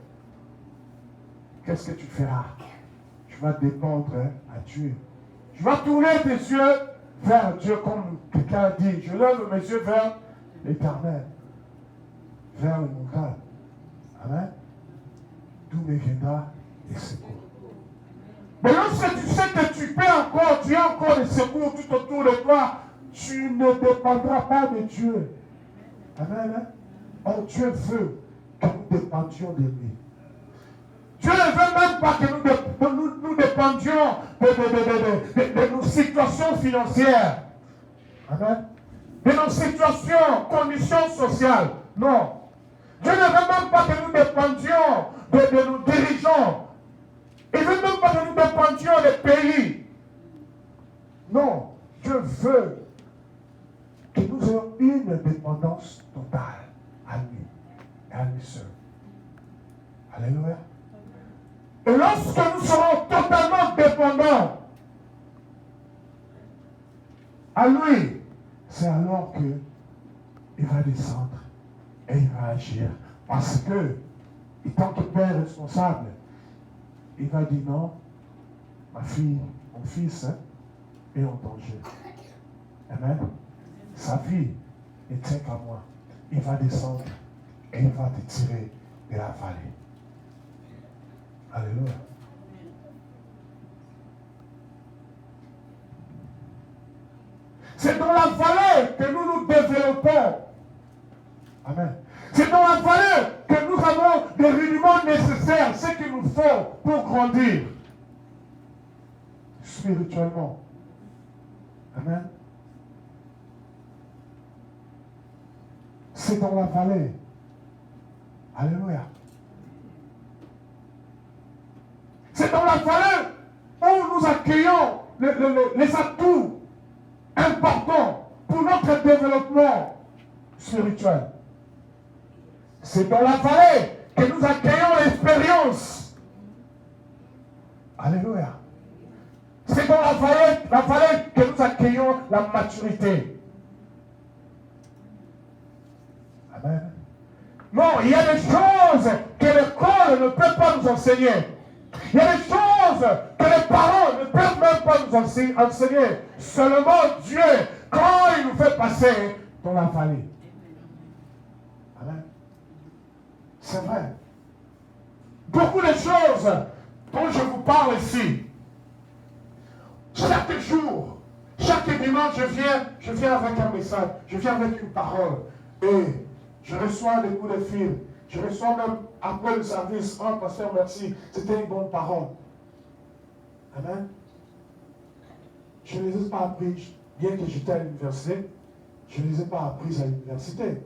qu'est-ce que tu feras? Tu vas dépendre à Dieu. Tu vas tourner tes yeux vers Dieu, comme quelqu'un a dit. Je lève mes yeux vers l'Éternel, vers le montagne. Amen. D'où me viendra les secours. Mais lorsque tu sais que tu as encore des secours tout autour de toi, tu ne dépendras pas de Dieu. Amen. Hein? Oh, Dieu veut que nous dépendions de lui. Dieu ne veut même pas que nous dépendions de nos situations financières. Amen. De nos situations, conditions sociales. Non. Dieu ne veut même pas que nous dépendions de nos dirigeants. Il ne veut même pas que nous dépendions des pays. Non. Dieu veut que nous ayons une dépendance totale à lui et à lui seul. Alléluia. Et lorsque nous serons totalement dépendants à lui, c'est alors qu'il va descendre et il va agir. Parce que, étant que Père responsable, il va dire non, ma fille, mon fils est en danger. Amen. Sa vie ne tient qu'à moi. il va descendre et il va te tirer de la vallée. Alléluia. C'est dans la vallée que nous nous développons. Amen. C'est dans la vallée que nous avons les rudiments nécessaires, ce qu'il nous faut pour grandir spirituellement. Amen. C'est dans la vallée. Alléluia. C'est dans la vallée où nous accueillons les atouts importants pour notre développement spirituel. C'est dans la vallée que nous accueillons l'expérience. Alléluia. C'est dans la vallée que nous accueillons la maturité. Amen. Non, il y a des choses que l'école ne peut pas nous enseigner. Il y a des choses que les parents ne peuvent même pas nous enseigner. Seulement Dieu, quand il nous fait passer dans la vallée. Amen. C'est vrai. Beaucoup de choses dont je vous parle ici. Chaque jour, chaque dimanche, je viens avec un message, je viens avec une parole. Et je reçois des coups de fil. Je reçois même après le service, oh pasteur, merci, c'était une bonne parole. Amen. Je ne les ai pas appris, bien que j'étais à l'université, je ne les ai pas appris à l'université.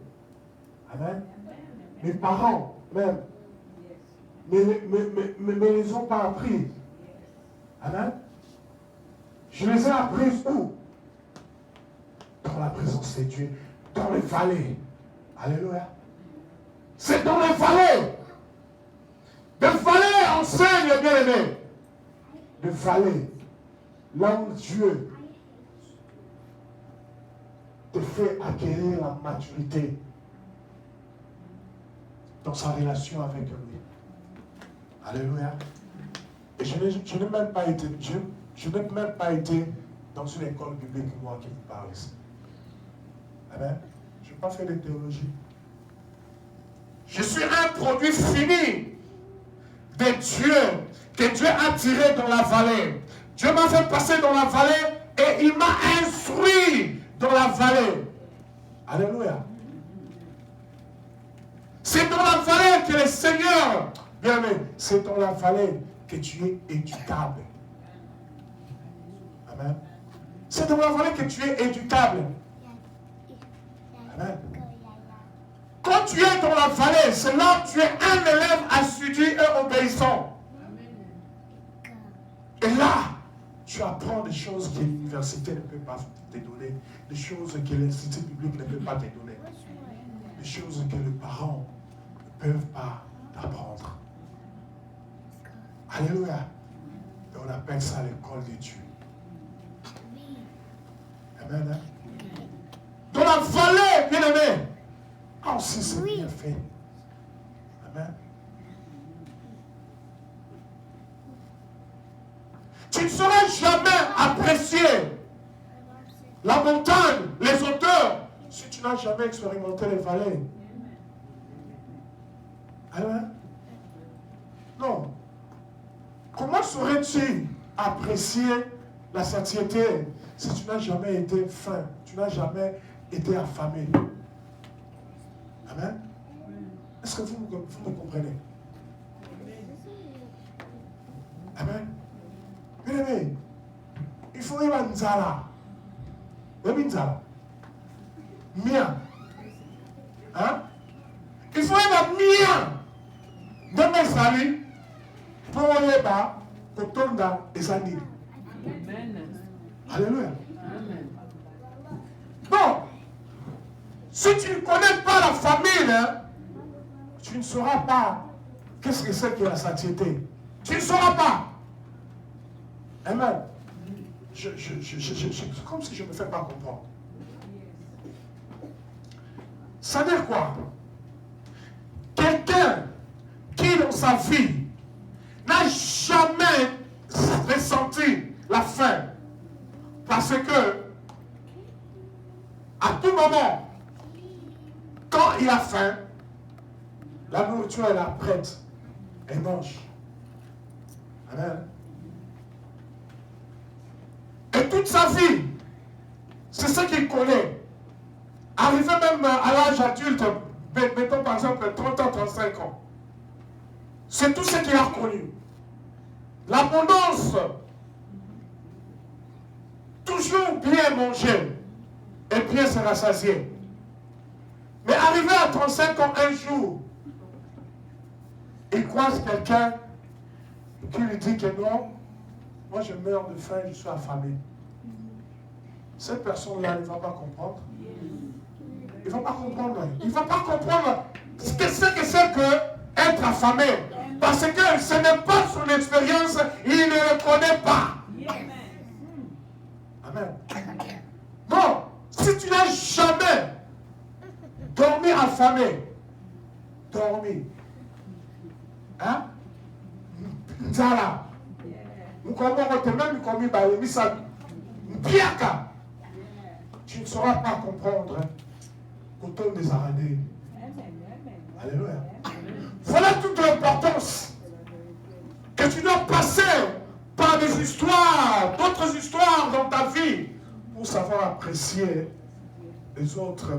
Amen. Mes parents, même, mais les ont pas appris. Amen. Je les ai apprises où? Dans la présence de Dieu, dans les vallées. Alléluia. C'est dans les vallées. Les vallées enseignent, bien aimé. Les vallées, là où Dieu te fait acquérir la maturité dans sa relation avec lui. Alléluia. Et je n'ai même pas été, je n'ai même pas été dans une école biblique, moi qui vous parle ici. Amen. Je n'ai pas fait de théologie. Je suis un produit fini de Dieu, que Dieu a tiré dans la vallée. Dieu m'a fait passer dans la vallée et il m'a instruit dans la vallée. Alléluia. C'est dans la vallée que le Seigneur, bien aimé, c'est dans la vallée que tu es éducable. Amen. C'est dans la vallée que tu es éducable. Amen. Quand tu es dans la vallée, c'est là où tu es un élève assidu et obéissant. Et là, tu apprends des choses que l'université ne peut pas te donner, des choses que l'institut public ne peut pas te donner, des choses que les parents ne peuvent pas t'apprendre. Alléluia. Et on appelle ça l'école de Dieu. Amen. Dans la vallée, bien aimé, ah aussi c'est bien fait. Amen. Tu ne sauras jamais apprécier la montagne, les hauteurs, si tu n'as jamais expérimenté les vallées. Amen. Non. Comment saurais-tu apprécier la satiété si tu n'as jamais été faim, tu n'as jamais été affamé? Amen. Est-ce que vous me comprenez? Amen. Bien aimé, il faut y avoir Nzala. Nzala. Mien. Hein? Il faut y avoir mien. Dans mes salis, pour y avoir Kotonda et Zani. Alléluia. Amen. Donc, si tu ne connais pas la famille, hein, tu ne sauras pas qu'est-ce que c'est que la satiété. Tu ne sauras pas. Amen. C'est comme si je ne me fais pas comprendre. Ça veut dire quoi? Quelqu'un qui dans sa vie n'a jamais ressenti la faim parce que à tout moment, quand il a faim, la nourriture est là prête. Elle mange. Amen. Et toute sa vie, c'est ce qu'il connaît. Arrivé même à l'âge adulte, mettons par exemple 30 ans, 35 ans. C'est tout ce qu'il a connu. L'abondance. Toujours bien manger et bien se rassasier. Mais arrivé à 35 ans, un jour, il croise quelqu'un qui lui dit que non, moi je meurs de faim, je suis affamé. Cette personne-là ne va pas comprendre. Il ne va pas comprendre. Il ne va pas comprendre ce que c'est que être affamé. Parce que ce n'est pas son expérience, il ne le connaît pas. Amen. Non, si tu n'as jamais dormi affamé, dormi. Hein? Nzala. Tu ne sauras pas comprendre autant des araignées. Alléluia. Voilà toute l'importance que tu dois passer par des histoires, d'autres histoires dans ta vie pour savoir apprécier les autres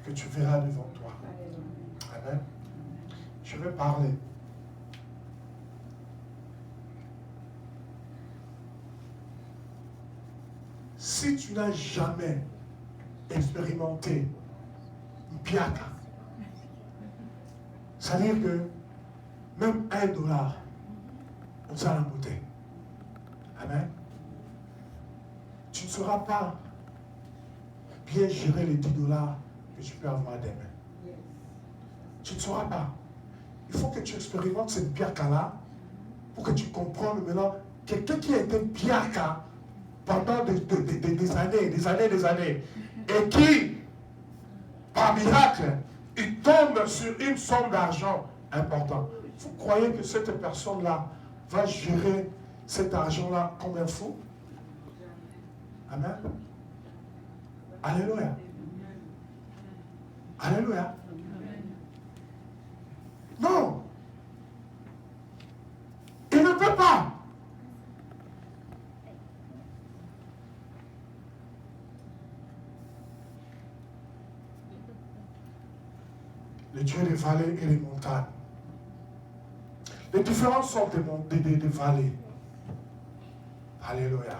que tu verras devant toi. Amen. Je vais parler. Si tu n'as jamais expérimenté une piaka, c'est-à-dire que même $1, on s'en a beauté. Amen. Tu ne sauras pas bien gérer les $10 que tu peux avoir demain. Tu ne sauras pas. Il faut que tu expérimentes cette piaka-là pour que tu comprennes maintenant quelqu'un qui a été piaka pendant des années, et qui, par miracle, il tombe sur une somme d'argent importante. Vous croyez que cette personne-là va gérer cet argent-là comme un fou? Amen. Alléluia. Alléluia. Non. Il ne peut pas. Le Dieu des vallées et des montagnes. Les différentes sortes de vallées. Alléluia.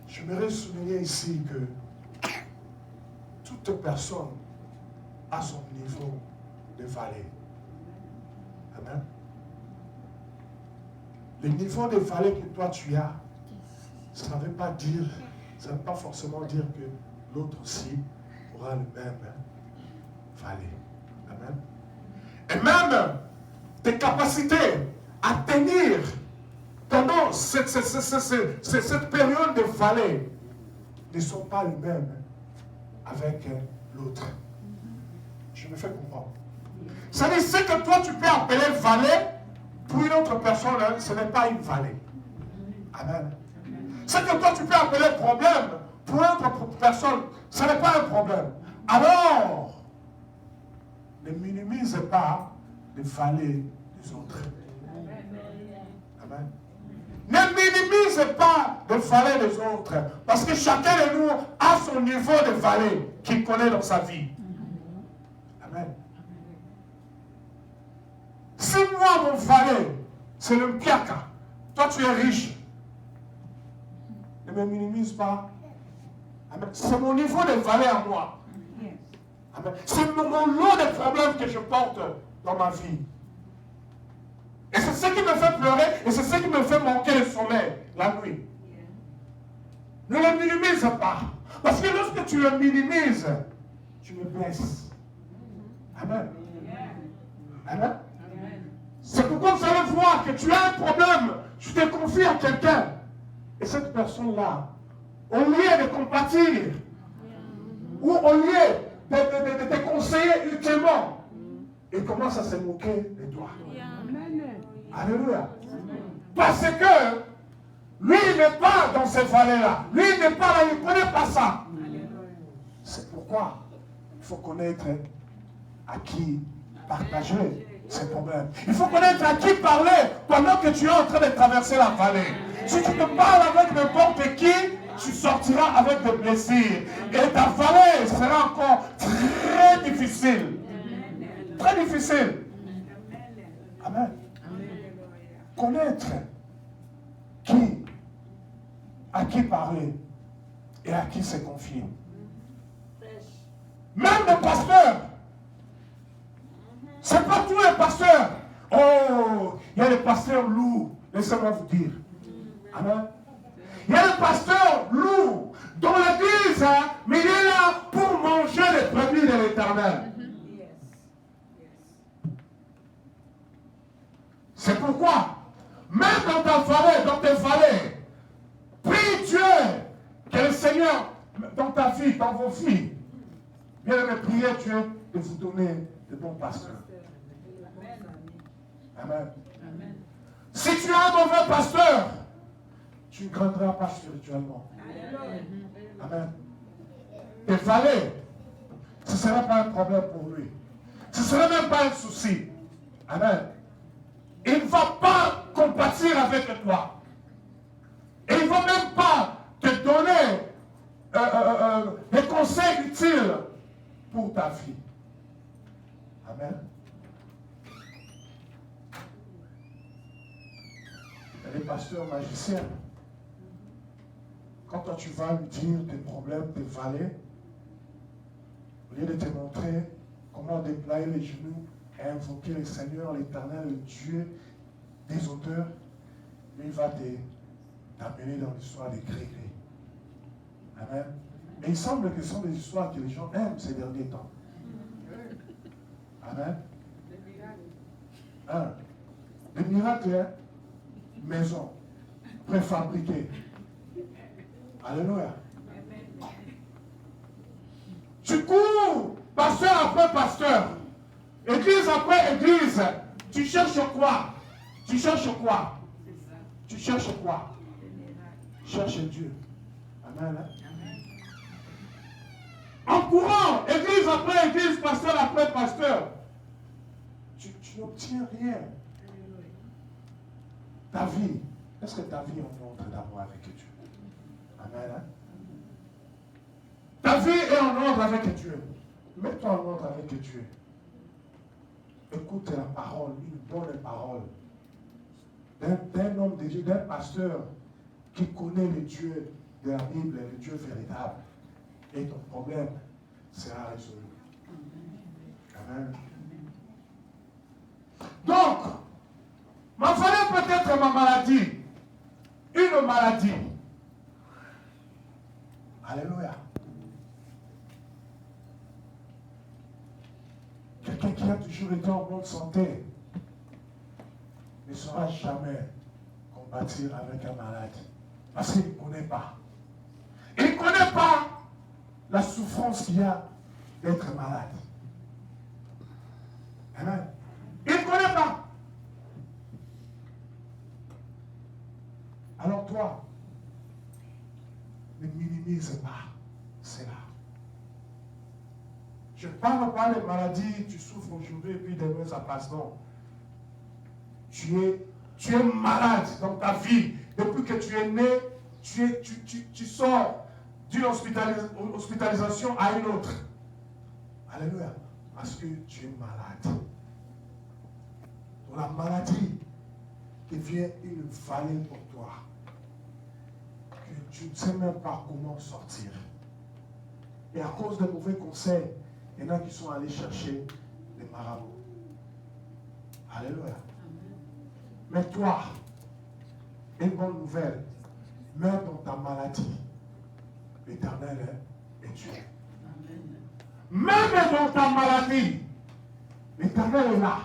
J'aimerais souligner ici que toute personne a son niveau de vallée. Amen. Le niveau de vallée que toi tu as, ça ne veut pas dire, ça ne veut pas forcément dire que l'autre aussi aura le même vallée. Amen. Et même tes capacités à tenir pendant cette période de vallée ne sont pas les mêmes avec l'autre. Je me fais comprendre. Ça veut dire ce que toi tu peux appeler vallée, pour une autre personne, ce n'est pas une vallée. Amen. Ce que toi tu peux appeler problème, pour une autre personne, ce n'est pas un problème. Alors, ne minimise pas les vallées des autres. Amen. Ne minimise pas les vallées des autres. Parce que chacun de nous a son niveau de vallée qu'il connaît dans sa vie. Amen. Si moi, mon vallée, c'est le piaka, toi tu es riche, ne me minimise pas. Amen. C'est mon niveau de vallée à moi. Amen. C'est mon lot de problèmes que je porte dans ma vie. Et c'est ce qui me fait pleurer et c'est ce qui me fait manquer le sommeil la nuit. Ne le minimise pas. Parce que lorsque tu le minimises, tu me blesses. Amen. Amen. C'est pourquoi vous allez voir que tu as un problème. Tu te confies à quelqu'un. Et cette personne-là, au lieu de compatir, ou au lieu de te conseiller utilement, il commence à se moquer de toi. Alléluia. Parce que lui, il n'est pas dans ces vallées-là. Lui, il n'est pas là, il ne connaît pas ça. C'est pourquoi il faut connaître à qui partager ses problèmes. Il faut connaître à qui parler pendant que tu es en train de traverser la vallée. Si tu te parles avec n'importe qui, tu sortiras avec des blessures. Et ta vallée sera encore très difficile. Très difficile. Amen. Connaître à qui parler et à qui se confier. Même les pasteurs. C'est pas tous les pasteurs. Oh, il y a des pasteurs lourds. Laissez-moi vous dire. Amen. Il y a des pasteurs lourds dans l'église, hein, mais il est là pour manger les brebis de l'Éternel. C'est pourquoi, même dans ta vallée, dans tes vallées, prie Dieu que le Seigneur, dans ta vie, dans vos filles, bien aimé, priez Dieu de vous donner de bons pasteurs. Amen. Amen. Si tu as un mauvais pasteur, tu ne grandiras pas spirituellement. Amen. Tes vallées, ce ne sera pas un problème pour lui. Ce ne sera même pas un souci. Amen. Il ne va pas compatir avec toi. Et il ne va même pas te donner des conseils utiles pour ta vie. Amen. Il y a des pasteurs magiciens. Quand toi tu vas lui dire tes problèmes, tes vallées, au lieu de te montrer comment déployer les genoux et invoquer le Seigneur, l'Éternel, le Dieu des auteurs, il va t'amener dans l'histoire des Grecs. Amen. Et il semble que ce sont des histoires que les gens aiment ces derniers temps. Amen. Des miracles, hein? Maison, préfabriquée. Alléluia. Tu cours, pasteur après pasteur, église après église. Tu cherches quoi? Tu cherches quoi? Tu cherches quoi? Cherche Dieu. Amen. En courant, église après église, pasteur après pasteur, tu n'obtiens rien. Ta vie, est-ce que ta vie est en ordre d'amour avec Dieu? Amen. Ta vie est en ordre avec Dieu. Mets-toi en ordre avec Dieu. Écoute la parole, une bonne parole d'un homme de Dieu, d'un pasteur qui connaît le Dieu de la Bible, le Dieu véritable. Et ton problème sera résolu. Amen. Donc, ma vallée peut être ma maladie. Une maladie. Alléluia. Quelqu'un qui a toujours été en bonne santé ne saura jamais combattre avec un malade. Parce qu'il ne connaît pas. Il ne connaît pas la souffrance qu'il y a d'être malade. Amen. Il ne connaît pas. Alors toi, ne minimise pas cela. Je ne parle pas des maladies, tu souffres aujourd'hui et puis demain ça passe. Non. Tu es malade dans ta vie. Depuis que tu es né, tu sors d'une hospitalisation à une autre. Alléluia. Parce que tu es malade. Donc la maladie devient une vallée pour toi. Que tu ne sais même pas comment sortir. Et à cause de mauvais conseils, il y en a qui sont allés chercher les marabouts. Alléluia. Mais toi, une bonne nouvelle, même dans ta maladie, l'Éternel est Dieu. Même dans ta maladie, l'Éternel est là.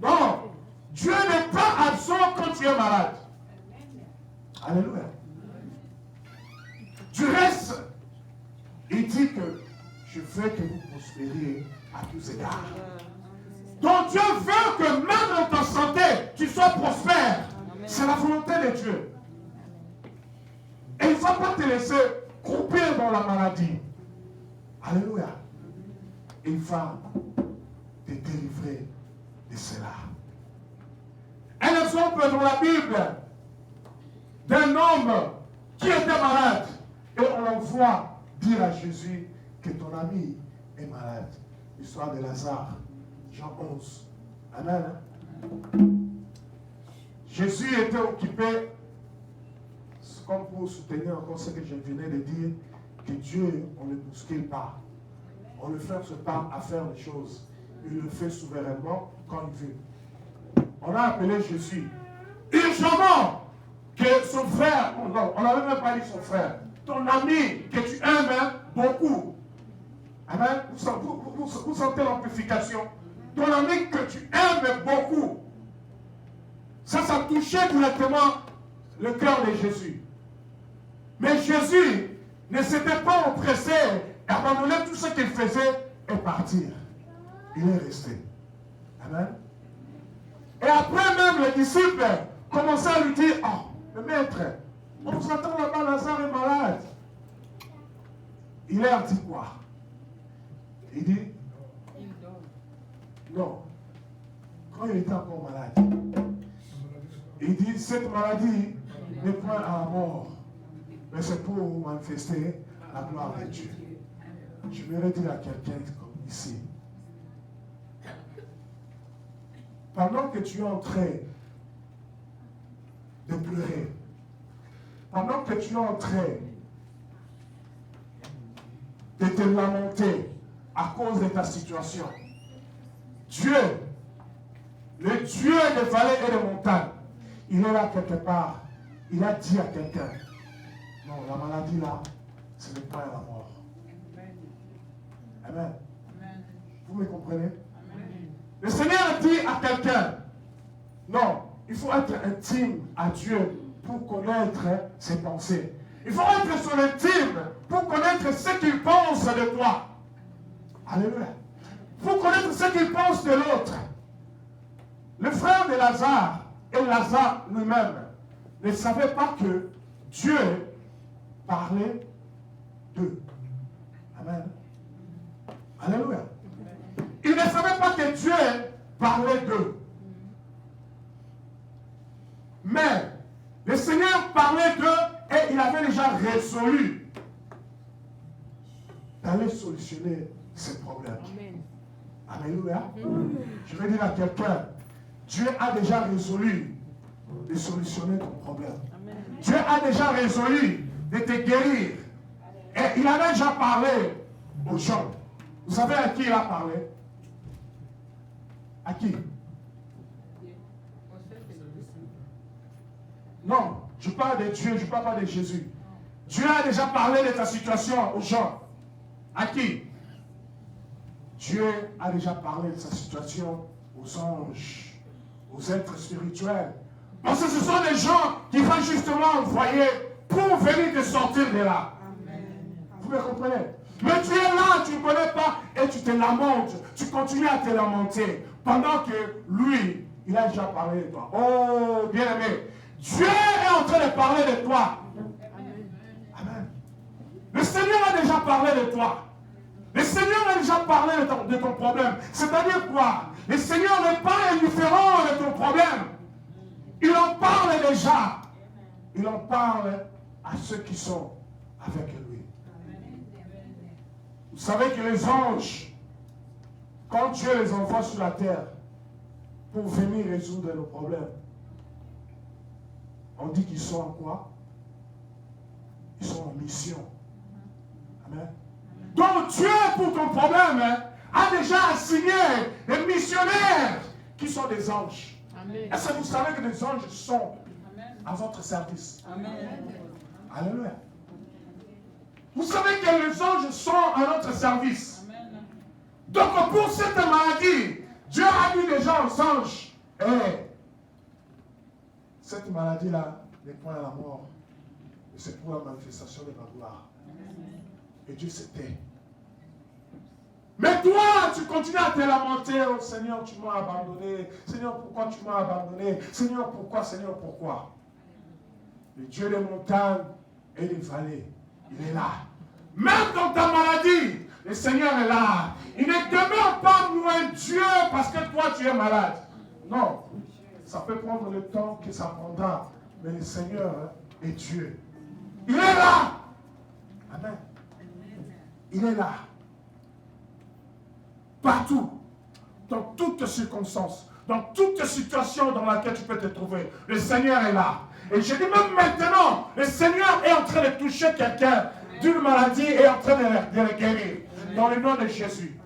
Non, Dieu n'est pas absent quand tu es malade. Alléluia. Du reste, il dit que je veux que vous prospériez à tous égards. Donc Dieu veut que même dans ta santé, tu sois prospère. C'est la volonté de Dieu. Et il ne va pas te laisser couper dans la maladie. Alléluia. Il va te délivrer de cela. Un exemple dans la Bible d'un homme qui était malade. Et on l'envoie dire à Jésus que ton ami est malade. L'histoire de Lazare, Jean 11. Amen. Jésus était occupé, comme pour soutenir encore ce que je venais de dire, que Dieu, on ne le bouscule pas. On ne le force pas à faire les choses. Il le fait souverainement quand il veut. On a appelé Jésus urgemment que son frère, on n'avait même pas dit son frère, ton ami que tu aimes beaucoup. Amen. Vous sentez l'amplification. Ton ami que tu aimes beaucoup. Ça touchait directement le cœur de Jésus. Mais Jésus ne s'était pas empressé d'abandonner tout ce qu'il faisait et partir. Il est resté. Amen. Et après même, les disciples commençaient à lui dire, oh, le maître, on vous attend là-bas, Lazare est malade. Il leur dit quoi? Il dit, non. Quand il était encore malade, il dit, cette maladie n'est point à la mort, mais c'est pour manifester la gloire de Dieu. Je voudrais dire à quelqu'un comme ici, pendant que tu es en train de pleurer, pendant que tu es en train de te lamenter à cause de ta situation, Dieu, le Dieu des vallées et des montagnes, il est là quelque part. Il a dit à quelqu'un, non, la maladie là, ce n'est pas la mort. Amen. Vous me comprenez? Le Seigneur a dit à quelqu'un, non, il faut être intime à Dieu pour connaître ses pensées. Il faut être son intime pour connaître ce qu'il pense de toi. Alléluia. Pour connaître ce qu'il pense de l'autre. Le frère de Lazare et Lazare lui-même ne savaient pas que Dieu parlait d'eux. Amen. Alléluia. Ils ne savaient pas que Dieu parlait d'eux. Mais le Seigneur parlait d'eux et il avait déjà résolu d'aller solutionner ces problèmes. Amen. Alléluia. Je vais dire à quelqu'un, Dieu a déjà résolu de solutionner ton problème. Amen. Dieu a déjà résolu de te guérir. Et il avait déjà parlé aux gens. Vous savez à qui il a parlé? À qui? Non, je parle de Dieu, je ne parle pas de Jésus. Dieu a déjà parlé de ta situation aux gens. À qui? Dieu a déjà parlé de sa situation aux anges, aux êtres spirituels. Parce que ce sont des gens qu'il va justement envoyer pour venir te sortir de là. Amen. Vous me comprenez? Mais tu es là, tu ne connais pas et tu te lamentes. Tu continues à te lamenter pendant que lui, il a déjà parlé de toi. Oh, bien-aimé, Dieu est en train de parler de toi. Amen. Le Seigneur a déjà parlé de toi. Le Seigneur a déjà parlé de ton problème. C'est-à-dire quoi? Le Seigneur n'est pas indifférent de ton problème. Il en parle déjà. Il en parle à ceux qui sont avec lui. Vous savez que les anges, quand Dieu les envoie sur la terre pour venir résoudre nos problèmes, on dit qu'ils sont en quoi? Ils sont en mission. Amen. Donc Dieu, pour ton problème, a déjà assigné des missionnaires qui sont des anges. Amen. Est-ce que vous savez que les anges sont à votre service? Amen. Alléluia. Vous savez que les anges sont à notre service. Amen. Donc pour cette maladie, Dieu a dit déjà aux anges, cette maladie-là n'est pas à la mort, mais c'est pour la manifestation de ma gloire. Et Dieu se tait. Mais toi, tu continues à te lamenter. Oh Seigneur, tu m'as abandonné. Seigneur, pourquoi tu m'as abandonné? Seigneur, pourquoi? Seigneur, pourquoi? Le Dieu des montagnes et des vallées, il est là. Même dans ta maladie, Le Seigneur est là. Il ne demeure pas loin Dieu parce que toi tu es malade. Non. Ça peut prendre le temps que ça prendra. Mais le Seigneur est Dieu. Il est là. Amen. Il est là. Partout. Dans toutes circonstances. Dans toute situation dans laquelle tu peux te trouver. Le Seigneur est là. Et je dis même maintenant, le Seigneur est en train de toucher quelqu'un d'une maladie et est en train de le guérir. Dans le nom de Jésus.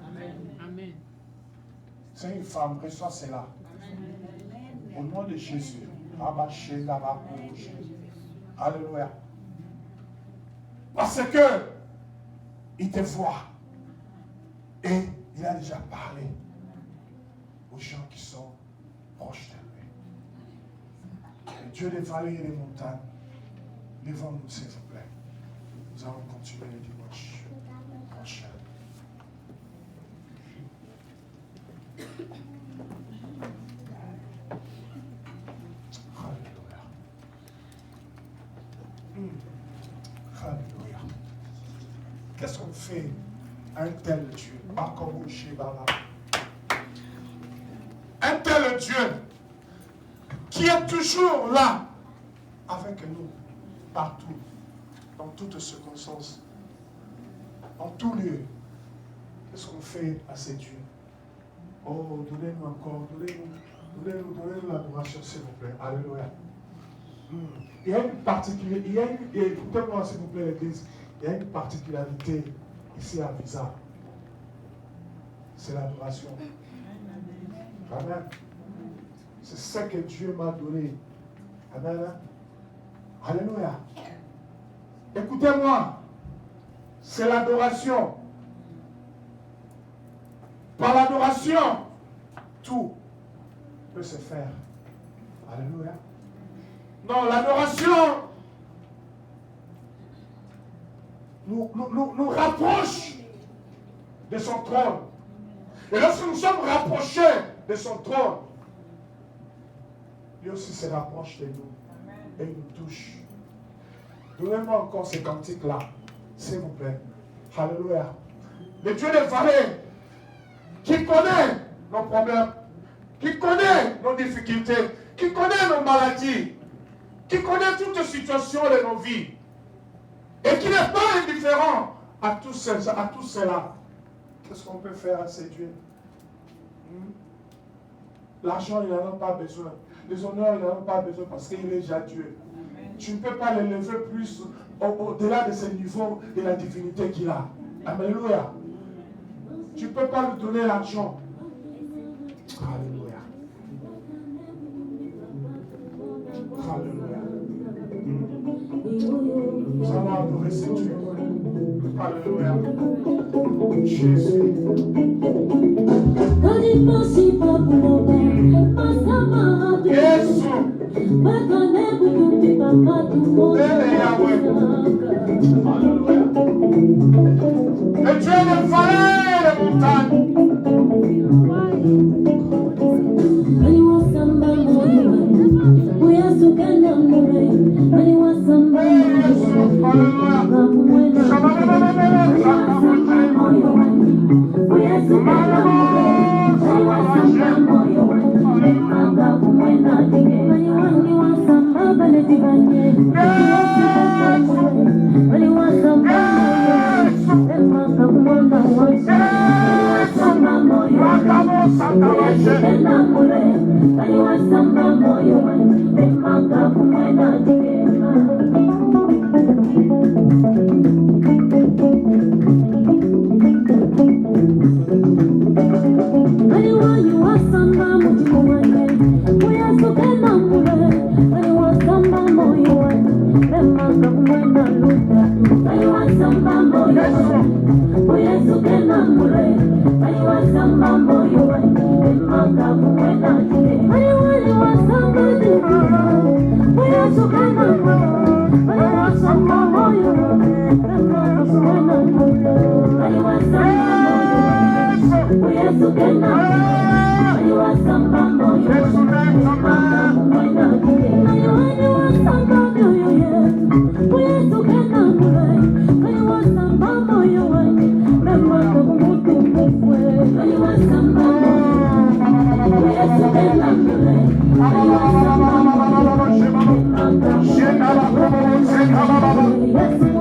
Amen. C'est une femme, reçois cela. Au nom de Jésus. Alléluia. Parce que il te voit. Et il a déjà parlé aux gens qui sont proches de lui. Et Dieu des vallées et des montagnes, levons-nous s'il vous plaît. Nous allons continuer le dimanche prochain. Alléluia. Alléluia. Qu'est-ce qu'on fait à un tel Dieu? Un tel Dieu qui est toujours là avec nous, partout, dans toutes circonstances, en tout lieu. Qu'est-ce qu'on fait à ces dieux? Oh, donnez-nous encore, donnez-nous l'adoration, s'il vous plaît. Alléluia. Il y a une particularité, écoutez-moi s'il vous plaît l'église, il y a une particularité ici à Visa. C'est l'adoration. Amen. C'est ce que Dieu m'a donné. Amen. Alléluia. Écoutez-moi. C'est l'adoration. Par l'adoration, tout peut se faire. Alléluia. Non, l'adoration nous rapproche de son trône. Et lorsque nous sommes rapprochés de son trône, lui aussi se rapproche de nous et il nous touche. Donnez-moi encore ces cantiques-là, s'il vous plaît. Alléluia. Le Dieu des vallées, qui connaît nos problèmes, qui connaît nos difficultés, qui connaît nos maladies, qui connaît toutes les situations de nos vies, et qui n'est pas indifférent à tous ceux-là. Qu'est-ce qu'on peut faire à ces dieux? L'argent, il n'en a pas besoin. Les honneurs, il n'en a pas besoin parce qu'il est déjà Dieu. Amen. Tu ne peux pas l'élever plus au-delà de ce niveau de la divinité qu'il a. Alléluia. Tu ne peux pas lui donner l'argent. Alléluia. Alléluia. Nous allons adorer ce Dieu. Alléluia. Jésus. Jésus. Le Dieu des vallées et des montagnes. Remember Shema, Shema, Shema, Shema, Shema,